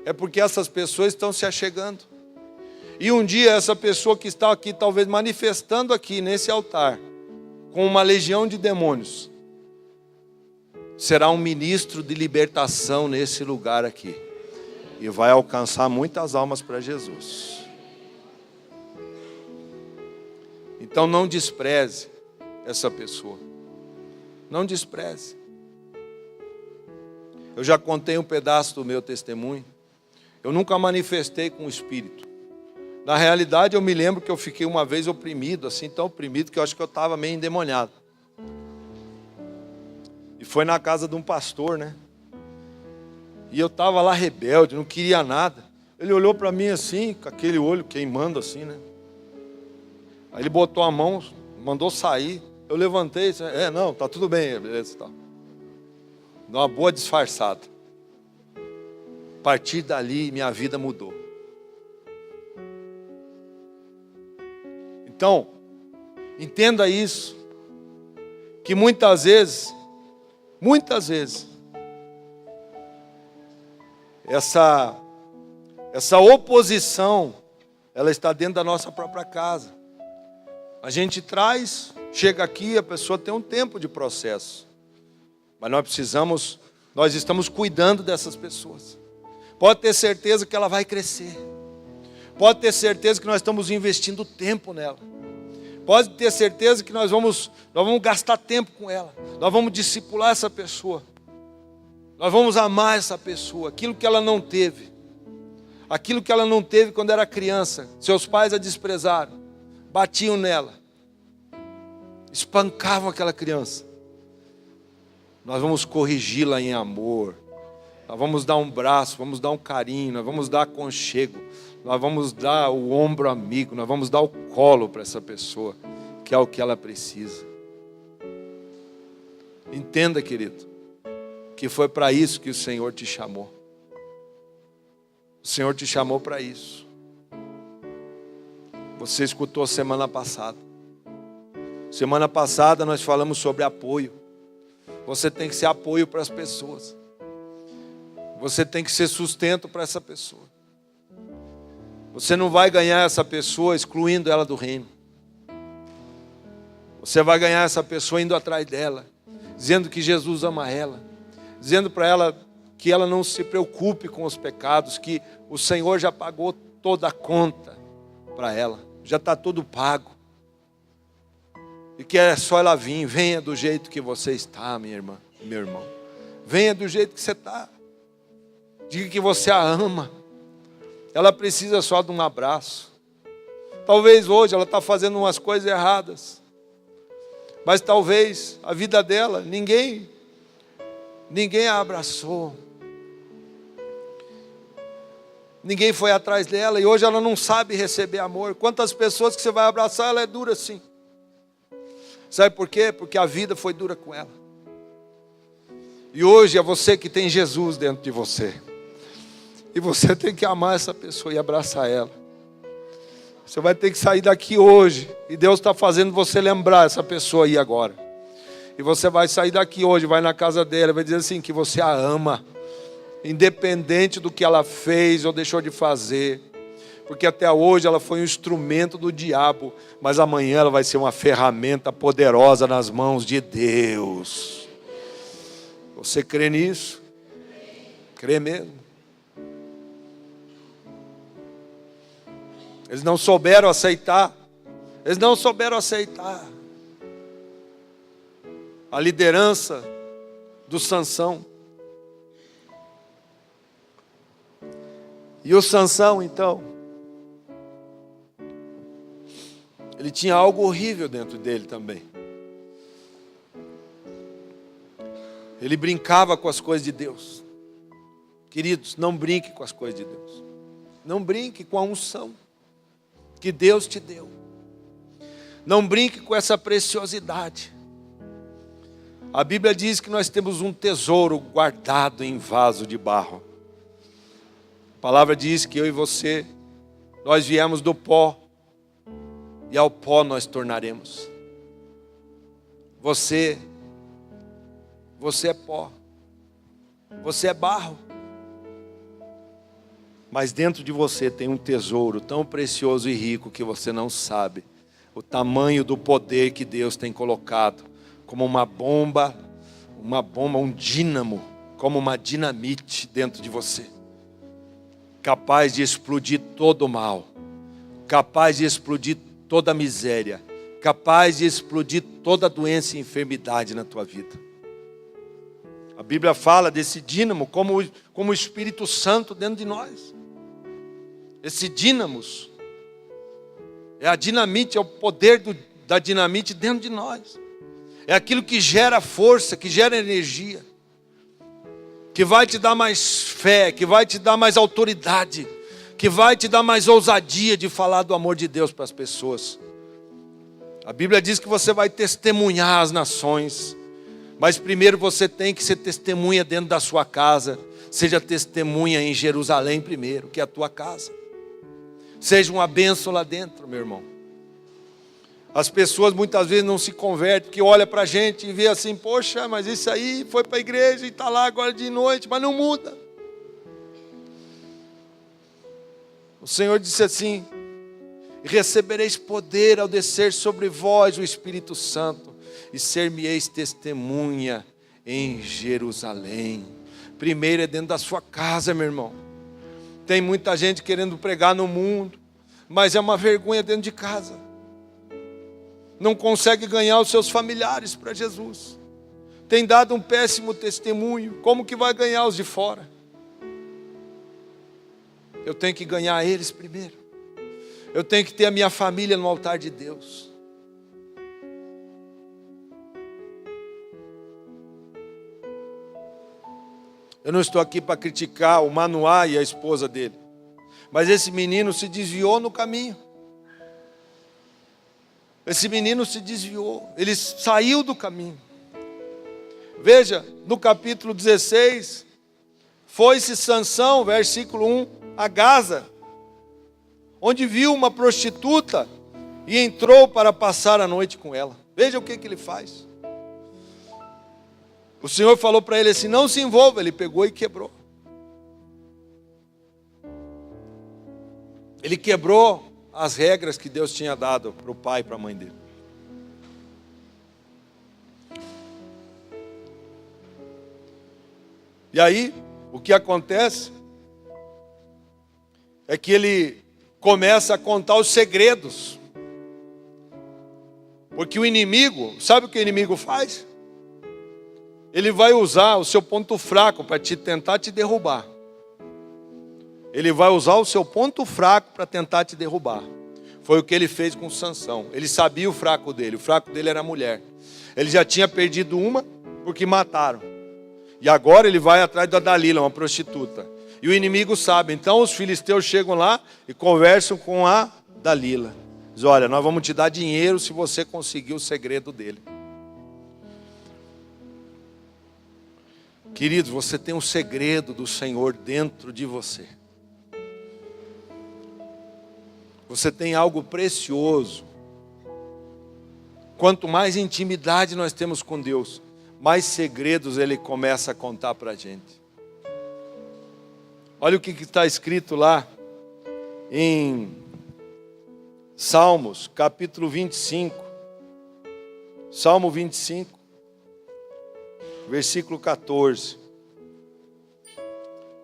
é porque essas pessoas estão se achegando. E um dia essa pessoa que está aqui, talvez manifestando aqui nesse altar, com uma legião de demônios, será um ministro de libertação nesse lugar aqui. E vai alcançar muitas almas para Jesus. Então não despreze essa pessoa. Não despreze. Eu já contei um pedaço do meu testemunho. Eu nunca manifestei com o Espírito. Na realidade, eu me lembro que eu fiquei uma vez oprimido, assim, tão oprimido, que eu acho que eu estava meio endemoniado. E foi na casa de um pastor, né? E eu estava lá rebelde, não queria nada. Ele olhou para mim assim, com aquele olho queimando assim, né? Aí ele botou a mão, mandou sair. Eu levantei e disse, não, tá tudo bem, beleza, tá. Deu uma boa disfarçada. A partir dali, minha vida mudou. Então, entenda isso, que muitas vezes, essa oposição, ela está dentro da nossa própria casa. A gente traz, chega aqui, a pessoa tem um tempo de processo. Mas nós estamos cuidando dessas pessoas. Pode ter certeza que ela vai crescer. Pode ter certeza que nós estamos investindo tempo nela. Pode ter certeza que nós vamos gastar tempo com ela. Nós vamos discipular essa pessoa. Nós vamos amar essa pessoa. Aquilo que ela não teve. Aquilo que ela não teve quando era criança. Seus pais a desprezaram. Batiam nela. Espancavam aquela criança. Nós vamos corrigi-la em amor. Nós vamos dar um braço, vamos dar um carinho, nós vamos dar aconchego. Nós vamos dar o ombro amigo, nós vamos dar o colo para essa pessoa, que é o que ela precisa. Entenda, querido, que foi para isso que o Senhor te chamou. O Senhor te chamou para isso. Você escutou semana passada. Semana passada nós falamos sobre apoio. Você tem que ser apoio para as pessoas. Você tem que ser sustento para essa pessoa. Você não vai ganhar essa pessoa excluindo ela do reino. Você vai ganhar essa pessoa indo atrás dela, dizendo que Jesus ama ela, dizendo para ela que ela não se preocupe com os pecados, que o Senhor já pagou toda a conta para ela, já está tudo pago. E que é só ela vir, venha do jeito que você está, minha irmã, meu irmão. Venha do jeito que você está. Diga que você a ama. Ela precisa só de um abraço. Talvez hoje ela está fazendo umas coisas erradas. Mas talvez a vida dela, ninguém a abraçou. Ninguém foi atrás dela e hoje ela não sabe receber amor. Quantas pessoas que você vai abraçar, ela é dura assim. Sabe por quê? Porque a vida foi dura com ela. E hoje é você que tem Jesus dentro de você. E você tem que amar essa pessoa e abraçar ela. Você vai ter que sair daqui hoje. E Deus está fazendo você lembrar essa pessoa aí agora. E você vai sair daqui hoje, vai na casa dela, vai dizer assim, que você a ama. Independente do que ela fez ou deixou de fazer. Porque até hoje ela foi um instrumento do diabo. Mas amanhã ela vai ser uma ferramenta poderosa nas mãos de Deus. Você crê nisso? Crê mesmo? Eles não souberam aceitar. Eles não souberam aceitar a liderança do Sansão. E o Sansão, então, ele tinha algo horrível dentro dele também. Ele brincava com as coisas de Deus. Queridos, não brinque com as coisas de Deus. Não brinque com a unção que Deus te deu. Não brinque com essa preciosidade. A Bíblia diz que nós temos um tesouro guardado em vaso de barro. A palavra diz que eu e você, nós viemos do pó, e ao pó nós tornaremos. Você é pó, você é barro, mas dentro de você tem um tesouro tão precioso e rico que você não sabe o tamanho do poder que Deus tem colocado, como uma bomba, um dínamo, como uma dinamite dentro de você, capaz de explodir todo o mal, capaz de explodir toda a miséria, capaz de explodir toda a doença e enfermidade na tua vida. A Bíblia fala desse dínamo como o Espírito Santo dentro de nós. Esse dínamos é a dinamite, é o poder da dinamite dentro de nós. É aquilo que gera força, que gera energia, que vai te dar mais fé, que vai te dar mais autoridade, que vai te dar mais ousadia de falar do amor de Deus para as pessoas. A Bíblia diz que você vai testemunhar as nações, mas primeiro você tem que ser testemunha dentro da sua casa. Seja testemunha em Jerusalém primeiro, que é a tua casa. Seja uma bênção lá dentro, meu irmão. As pessoas muitas vezes não se convertem, porque olha para a gente e vê assim, poxa, mas isso aí foi para a igreja e está lá agora de noite, mas não muda. O Senhor disse assim, recebereis poder ao descer sobre vós o Espírito Santo, e ser-me-eis testemunha em Jerusalém. Primeiro é dentro da sua casa, meu irmão. Tem muita gente querendo pregar no mundo, mas é uma vergonha dentro de casa. Não consegue ganhar os seus familiares para Jesus. Tem dado um péssimo testemunho. Como que vai ganhar os de fora? Eu tenho que ganhar eles primeiro. Eu tenho que ter a minha família no altar de Deus. Eu não estou aqui para criticar o Manoá e a esposa dele. Mas esse menino se desviou no caminho. Esse menino se desviou. Ele saiu do caminho. Veja, no capítulo 16, foi-se Sansão, versículo 1, a Gaza, onde viu uma prostituta e entrou para passar a noite com ela. Veja o que ele faz. O Senhor falou para ele assim, não se envolva. Ele pegou e quebrou. Ele quebrou as regras que Deus tinha dado para o pai e para a mãe dele. E aí, o que acontece é que ele começa a contar os segredos. Porque o inimigo, sabe o que o inimigo faz? Ele vai usar o seu ponto fraco para tentar te derrubar. Ele vai usar o seu ponto fraco para tentar te derrubar. Foi o que ele fez com Sansão. Ele sabia o fraco dele era a mulher. Ele já tinha perdido uma porque mataram. E agora ele vai atrás da Dalila, uma prostituta. E o inimigo sabe. Então os filisteus chegam lá e conversam com a Dalila. Diz, olha, nós vamos te dar dinheiro se você conseguir o segredo dele. Queridos, você tem um segredo do Senhor dentro de você. Você tem algo precioso. Quanto mais intimidade nós temos com Deus, mais segredos Ele começa a contar para a gente. Olha o que está escrito lá em Salmos, capítulo 25. Salmo 25, versículo 14.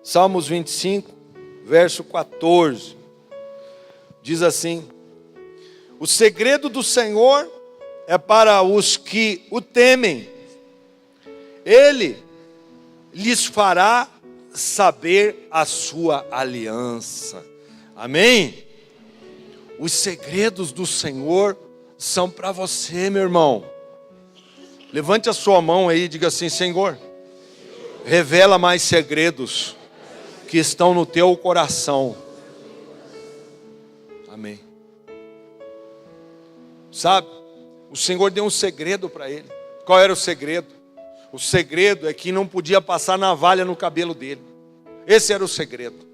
Salmos 25, verso 14. Diz assim: o segredo do Senhor é para os que o temem. Ele lhes fará saber a sua aliança. Amém? Os segredos do Senhor são para você, meu irmão. Levante a sua mão aí e diga assim: Senhor, revela mais segredos que estão no teu coração. Amém. Sabe, o Senhor deu um segredo para ele. Qual era o segredo? O segredo é que não podia passar navalha no cabelo dele. Esse era o segredo.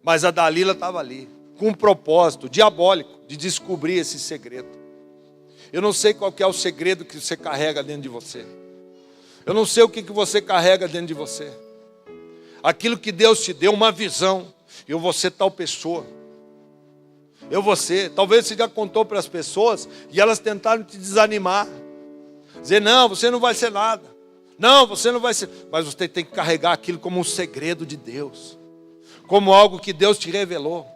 Mas a Dalila estava ali, com um propósito diabólico de descobrir esse segredo. Eu não sei qual que é o segredo que você carrega dentro de você. Eu não sei o que você carrega dentro de você. Aquilo que Deus te deu, uma visão. Eu vou ser tal pessoa. Talvez você já contou para as pessoas e elas tentaram te desanimar. Dizer, não, você não vai ser nada. Não, você não vai ser. Mas você tem que carregar aquilo como um segredo de Deus. Como algo que Deus te revelou.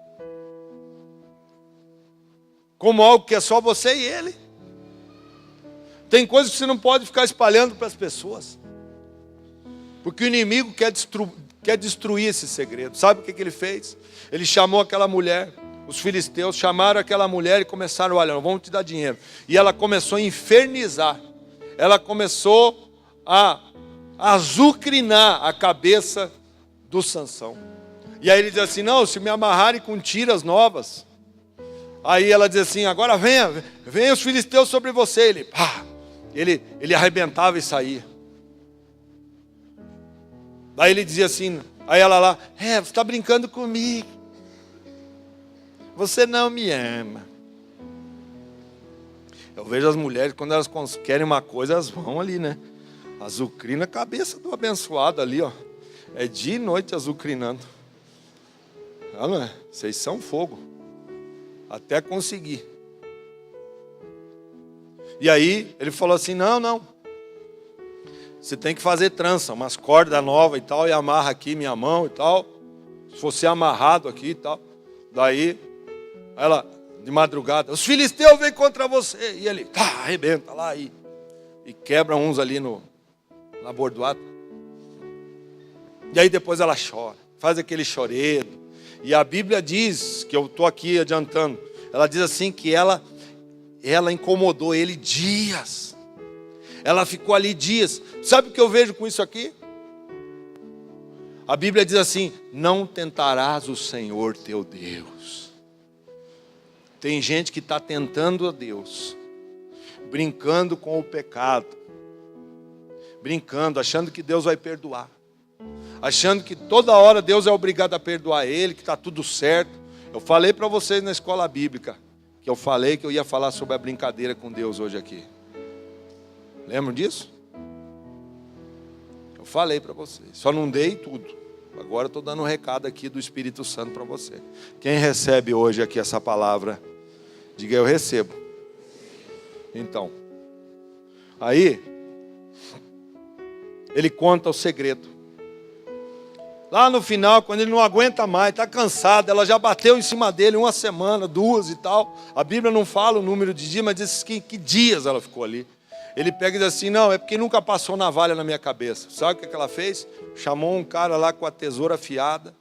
Como algo que é só você e Ele. Tem coisas que você não pode ficar espalhando para as pessoas. Porque o inimigo quer destruir esse segredo. Sabe o que ele fez? Ele chamou aquela mulher. Os filisteus chamaram aquela mulher e começaram, olha, vamos te dar dinheiro. E ela começou a infernizar. Ela começou a azucrinar a cabeça do Sansão. E aí ele diz assim, não, se me amarrarem com tiras novas. Aí ela diz assim, agora venha os filisteus sobre você. Ele arrebentava e saía. Daí ele dizia assim, aí ela lá, você está brincando comigo. Você não me ama. Eu vejo as mulheres, quando elas querem uma coisa, elas vão ali, né? Azucrina a cabeça do abençoado ali, ó. É dia e noite azucrinando. Não é? Vocês são fogo. Até conseguir. E aí, ele falou assim, não. Você tem que fazer trança, umas cordas novas e tal, e amarra aqui minha mão e tal. Se fosse amarrado aqui e tal. Daí, ela, de madrugada, os filisteus vêm contra você. E ele, arrebenta lá e quebra uns ali na bordoada. E aí depois ela chora, faz aquele choredo. E a Bíblia diz, que eu estou aqui adiantando, ela diz assim que ela incomodou ele dias. Ela ficou ali dias. Sabe o que eu vejo com isso aqui? A Bíblia diz assim, não tentarás o Senhor teu Deus. Tem gente que está tentando a Deus, brincando com o pecado, brincando, achando que Deus vai perdoar, achando que toda hora Deus é obrigado a perdoar ele, que está tudo certo. Eu falei para vocês na escola bíblica, que eu falei que eu ia falar sobre a brincadeira com Deus hoje aqui. Lembram disso? Eu falei para vocês, só não dei tudo. Agora eu estou dando um recado aqui do Espírito Santo para você. Quem recebe hoje aqui essa palavra, diga eu recebo. Então, aí, ele conta o segredo. Lá no final, quando ele não aguenta mais, está cansado, ela já bateu em cima dele 1 semana, 2 e tal. A Bíblia não fala o número de dias, mas diz que dias ela ficou ali. Ele pega e diz assim, não, é porque nunca passou navalha na minha cabeça. Sabe o que ela fez? Chamou um cara lá com a tesoura afiada,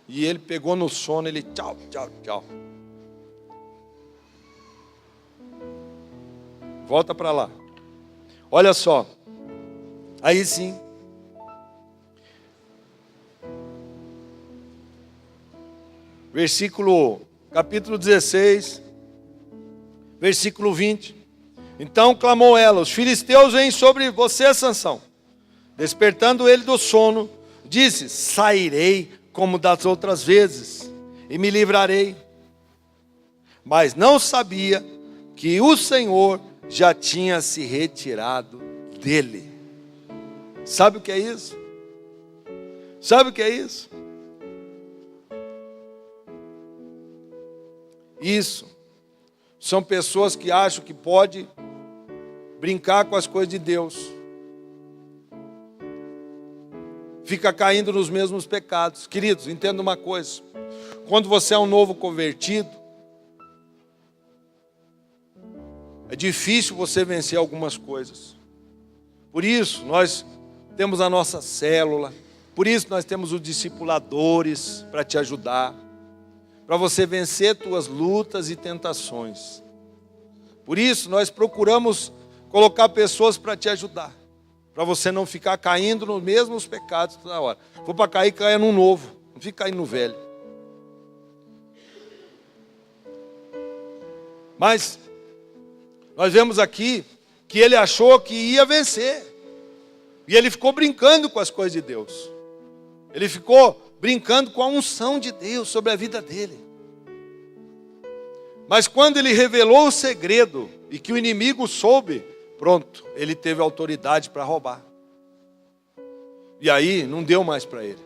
e ele pegou no sono, ele tchau, tchau, tchau. Volta para lá. Olha só. Aí sim. Capítulo 16, versículo 20. Então clamou ela, os filisteus vêm sobre você, Sansão. Despertando ele do sono, disse, sairei como das outras vezes, e me livrarei. Mas não sabia que o Senhor já tinha se retirado dele. Sabe o que é isso? Sabe o que é isso? Isso são pessoas que acham que pode brincar com as coisas de Deus. Fica caindo nos mesmos pecados. Queridos, entenda uma coisa. Quando você é um novo convertido, é difícil você vencer algumas coisas. Por isso, nós temos a nossa célula. Por isso, nós temos os discipuladores para te ajudar. Para você vencer tuas lutas e tentações. Por isso, nós procuramos colocar pessoas para te ajudar. Para você não ficar caindo nos mesmos pecados toda hora. Se for para cair, caia num novo. Não fica caindo no velho. Mas, nós vemos aqui que ele achou que ia vencer. E ele ficou brincando com as coisas de Deus. Ele ficou brincando com a unção de Deus sobre a vida dele. Mas quando ele revelou o segredo e que o inimigo soube, pronto, ele teve autoridade para roubar. E aí não deu mais para ele.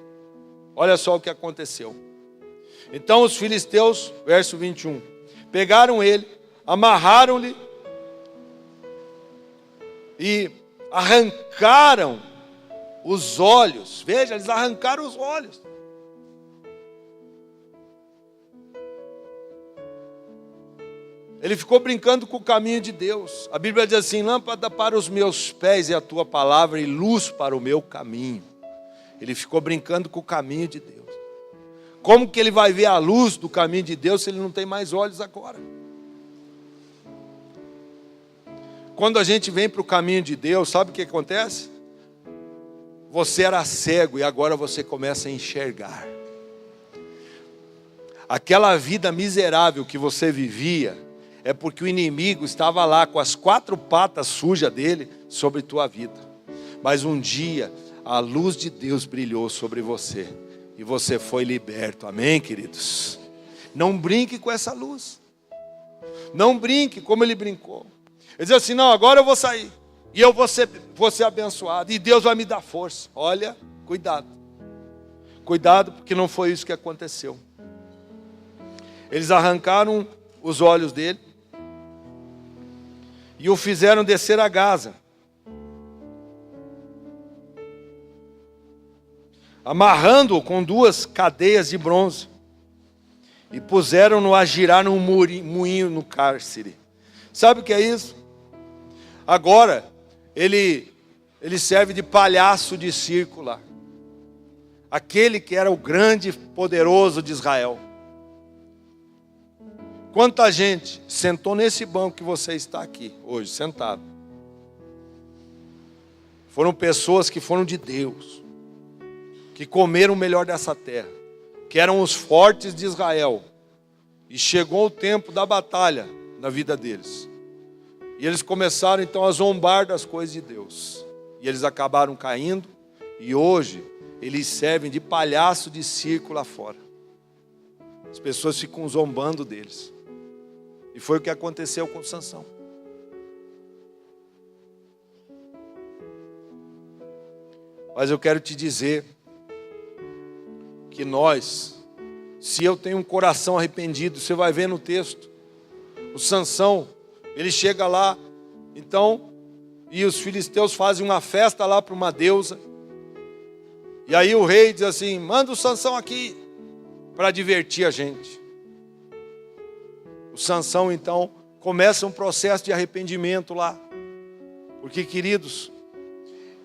Olha só o que aconteceu. Então os filisteus, verso 21, pegaram ele, amarraram-lhe e arrancaram os olhos. Veja, eles arrancaram os olhos. Ele ficou brincando com o caminho de Deus. A Bíblia diz assim, lâmpada para os meus pés é a tua palavra e luz para o meu caminho. Ele ficou brincando com o caminho de Deus. Como que ele vai ver a luz do caminho de Deus se ele não tem mais olhos agora? Quando a gente vem para o caminho de Deus, sabe o que acontece? Você era cego e agora você começa a enxergar. Aquela vida miserável que você vivia, é porque o inimigo estava lá com as 4 patas sujas dele sobre tua vida. Mas um dia, a luz de Deus brilhou sobre você. E você foi liberto. Amém, queridos? Não brinque com essa luz. Não brinque como ele brincou. Ele diz assim, não, agora eu vou sair. E eu vou ser abençoado. E Deus vai me dar força. Olha, cuidado. Cuidado, porque não foi isso que aconteceu. Eles arrancaram os olhos dele. E o fizeram descer a Gaza. Amarrando-o com 2 cadeias de bronze. E puseram-no a girar num moinho no cárcere. Sabe o que é isso? Agora, ele serve de palhaço de circo lá. Aquele que era o grande poderoso de Israel. Quanta gente sentou nesse banco que você está aqui hoje, sentado. Foram pessoas que foram de Deus. Que comeram o melhor dessa terra. Que eram os fortes de Israel. E chegou o tempo da batalha na vida deles. E eles começaram então a zombar das coisas de Deus. E eles acabaram caindo. E hoje eles servem de palhaço de circo lá fora. As pessoas ficam zombando deles. E foi o que aconteceu com Sansão. Mas eu quero te dizer que nós, se eu tenho um coração arrependido, você vai ver no texto, o Sansão, ele chega lá, então, e os filisteus fazem uma festa lá para uma deusa, E aí o rei diz assim: manda o Sansão aqui, para divertir a gente. O Sansão então começa um processo de arrependimento lá. Porque, queridos,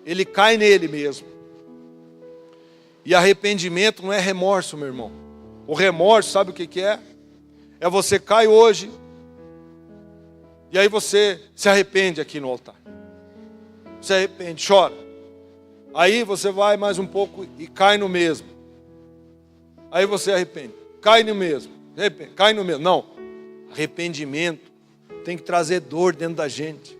ele cai nele mesmo. E arrependimento não é remorso, meu irmão. O remorso, sabe o que é? É você cai hoje, e aí você se arrepende aqui no altar. Se arrepende, chora. Aí você vai mais um pouco e cai no mesmo. Aí você arrepende, cai no mesmo, cai no mesmo. Não, arrependimento tem que trazer dor dentro da gente.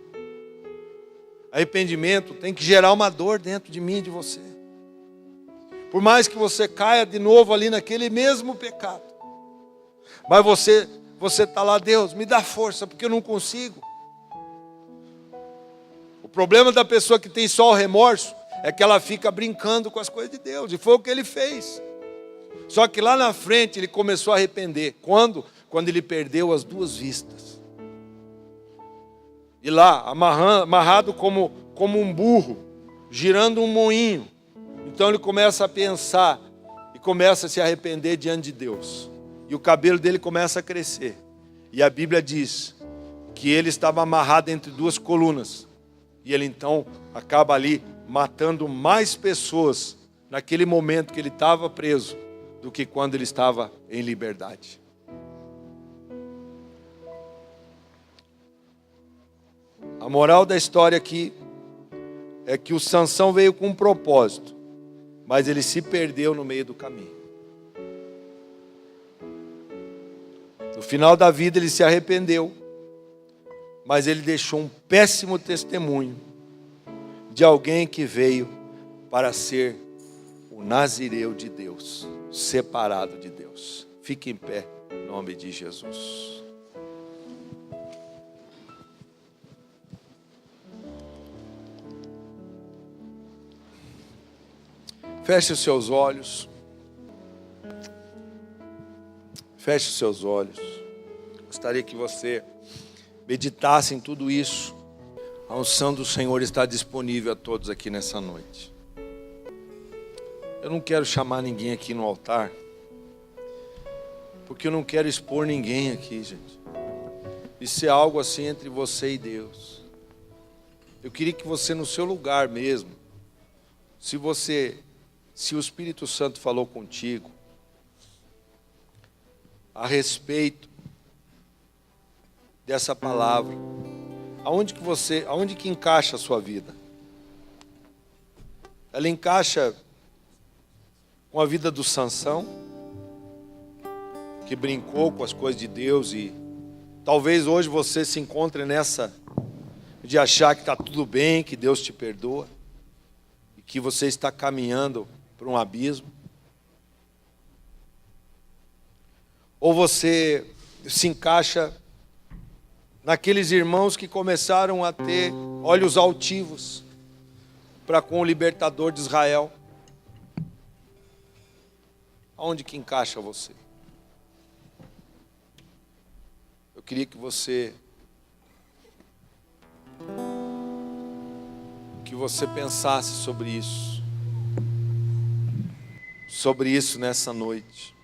Arrependimento tem que gerar uma dor dentro de mim e de você. Por mais que você caia de novo ali naquele mesmo pecado, mas você está lá: Deus, me dá força, porque eu não consigo. O problema da pessoa que tem só o remorso é que ela fica brincando com as coisas de Deus, e foi o que ele fez. Só que lá na frente ele começou a arrepender. Quando? Quando ele perdeu as duas vistas. E lá, amarrado como um burro, girando um moinho. Então ele começa a pensar e começa a se arrepender diante de Deus. E o cabelo dele começa a crescer. E a Bíblia diz que ele estava amarrado entre duas colunas. E ele então acaba ali matando mais pessoas naquele momento que ele estava preso do que quando ele estava em liberdade. A moral da história aqui é que o Sansão veio com um propósito, mas ele se perdeu no meio do caminho. No final da vida ele se arrependeu, mas ele deixou um péssimo testemunho de alguém que veio para ser o nazireu de Deus, separado de Deus. Fique em pé, em nome de Jesus. Feche os seus olhos. Feche os seus olhos. Gostaria que você meditasse em tudo isso. A unção do Senhor está disponível a todos aqui nessa noite. Eu não quero chamar ninguém aqui no altar, porque eu não quero expor ninguém aqui, gente. Isso é algo assim entre você e Deus. Eu queria que você, no seu lugar mesmo, se o Espírito Santo falou contigo a respeito dessa palavra, aonde que encaixa a sua vida? Ela encaixa com a vida do Sansão, que brincou com as coisas de Deus, e talvez hoje você se encontre nessa de achar que está tudo bem, que Deus te perdoa, e que você está caminhando para um abismo. Ou você se encaixa naqueles irmãos que começaram a ter olhos altivos para com o libertador de Israel. Aonde que encaixa você? Eu queria que você pensasse sobre isso nessa noite.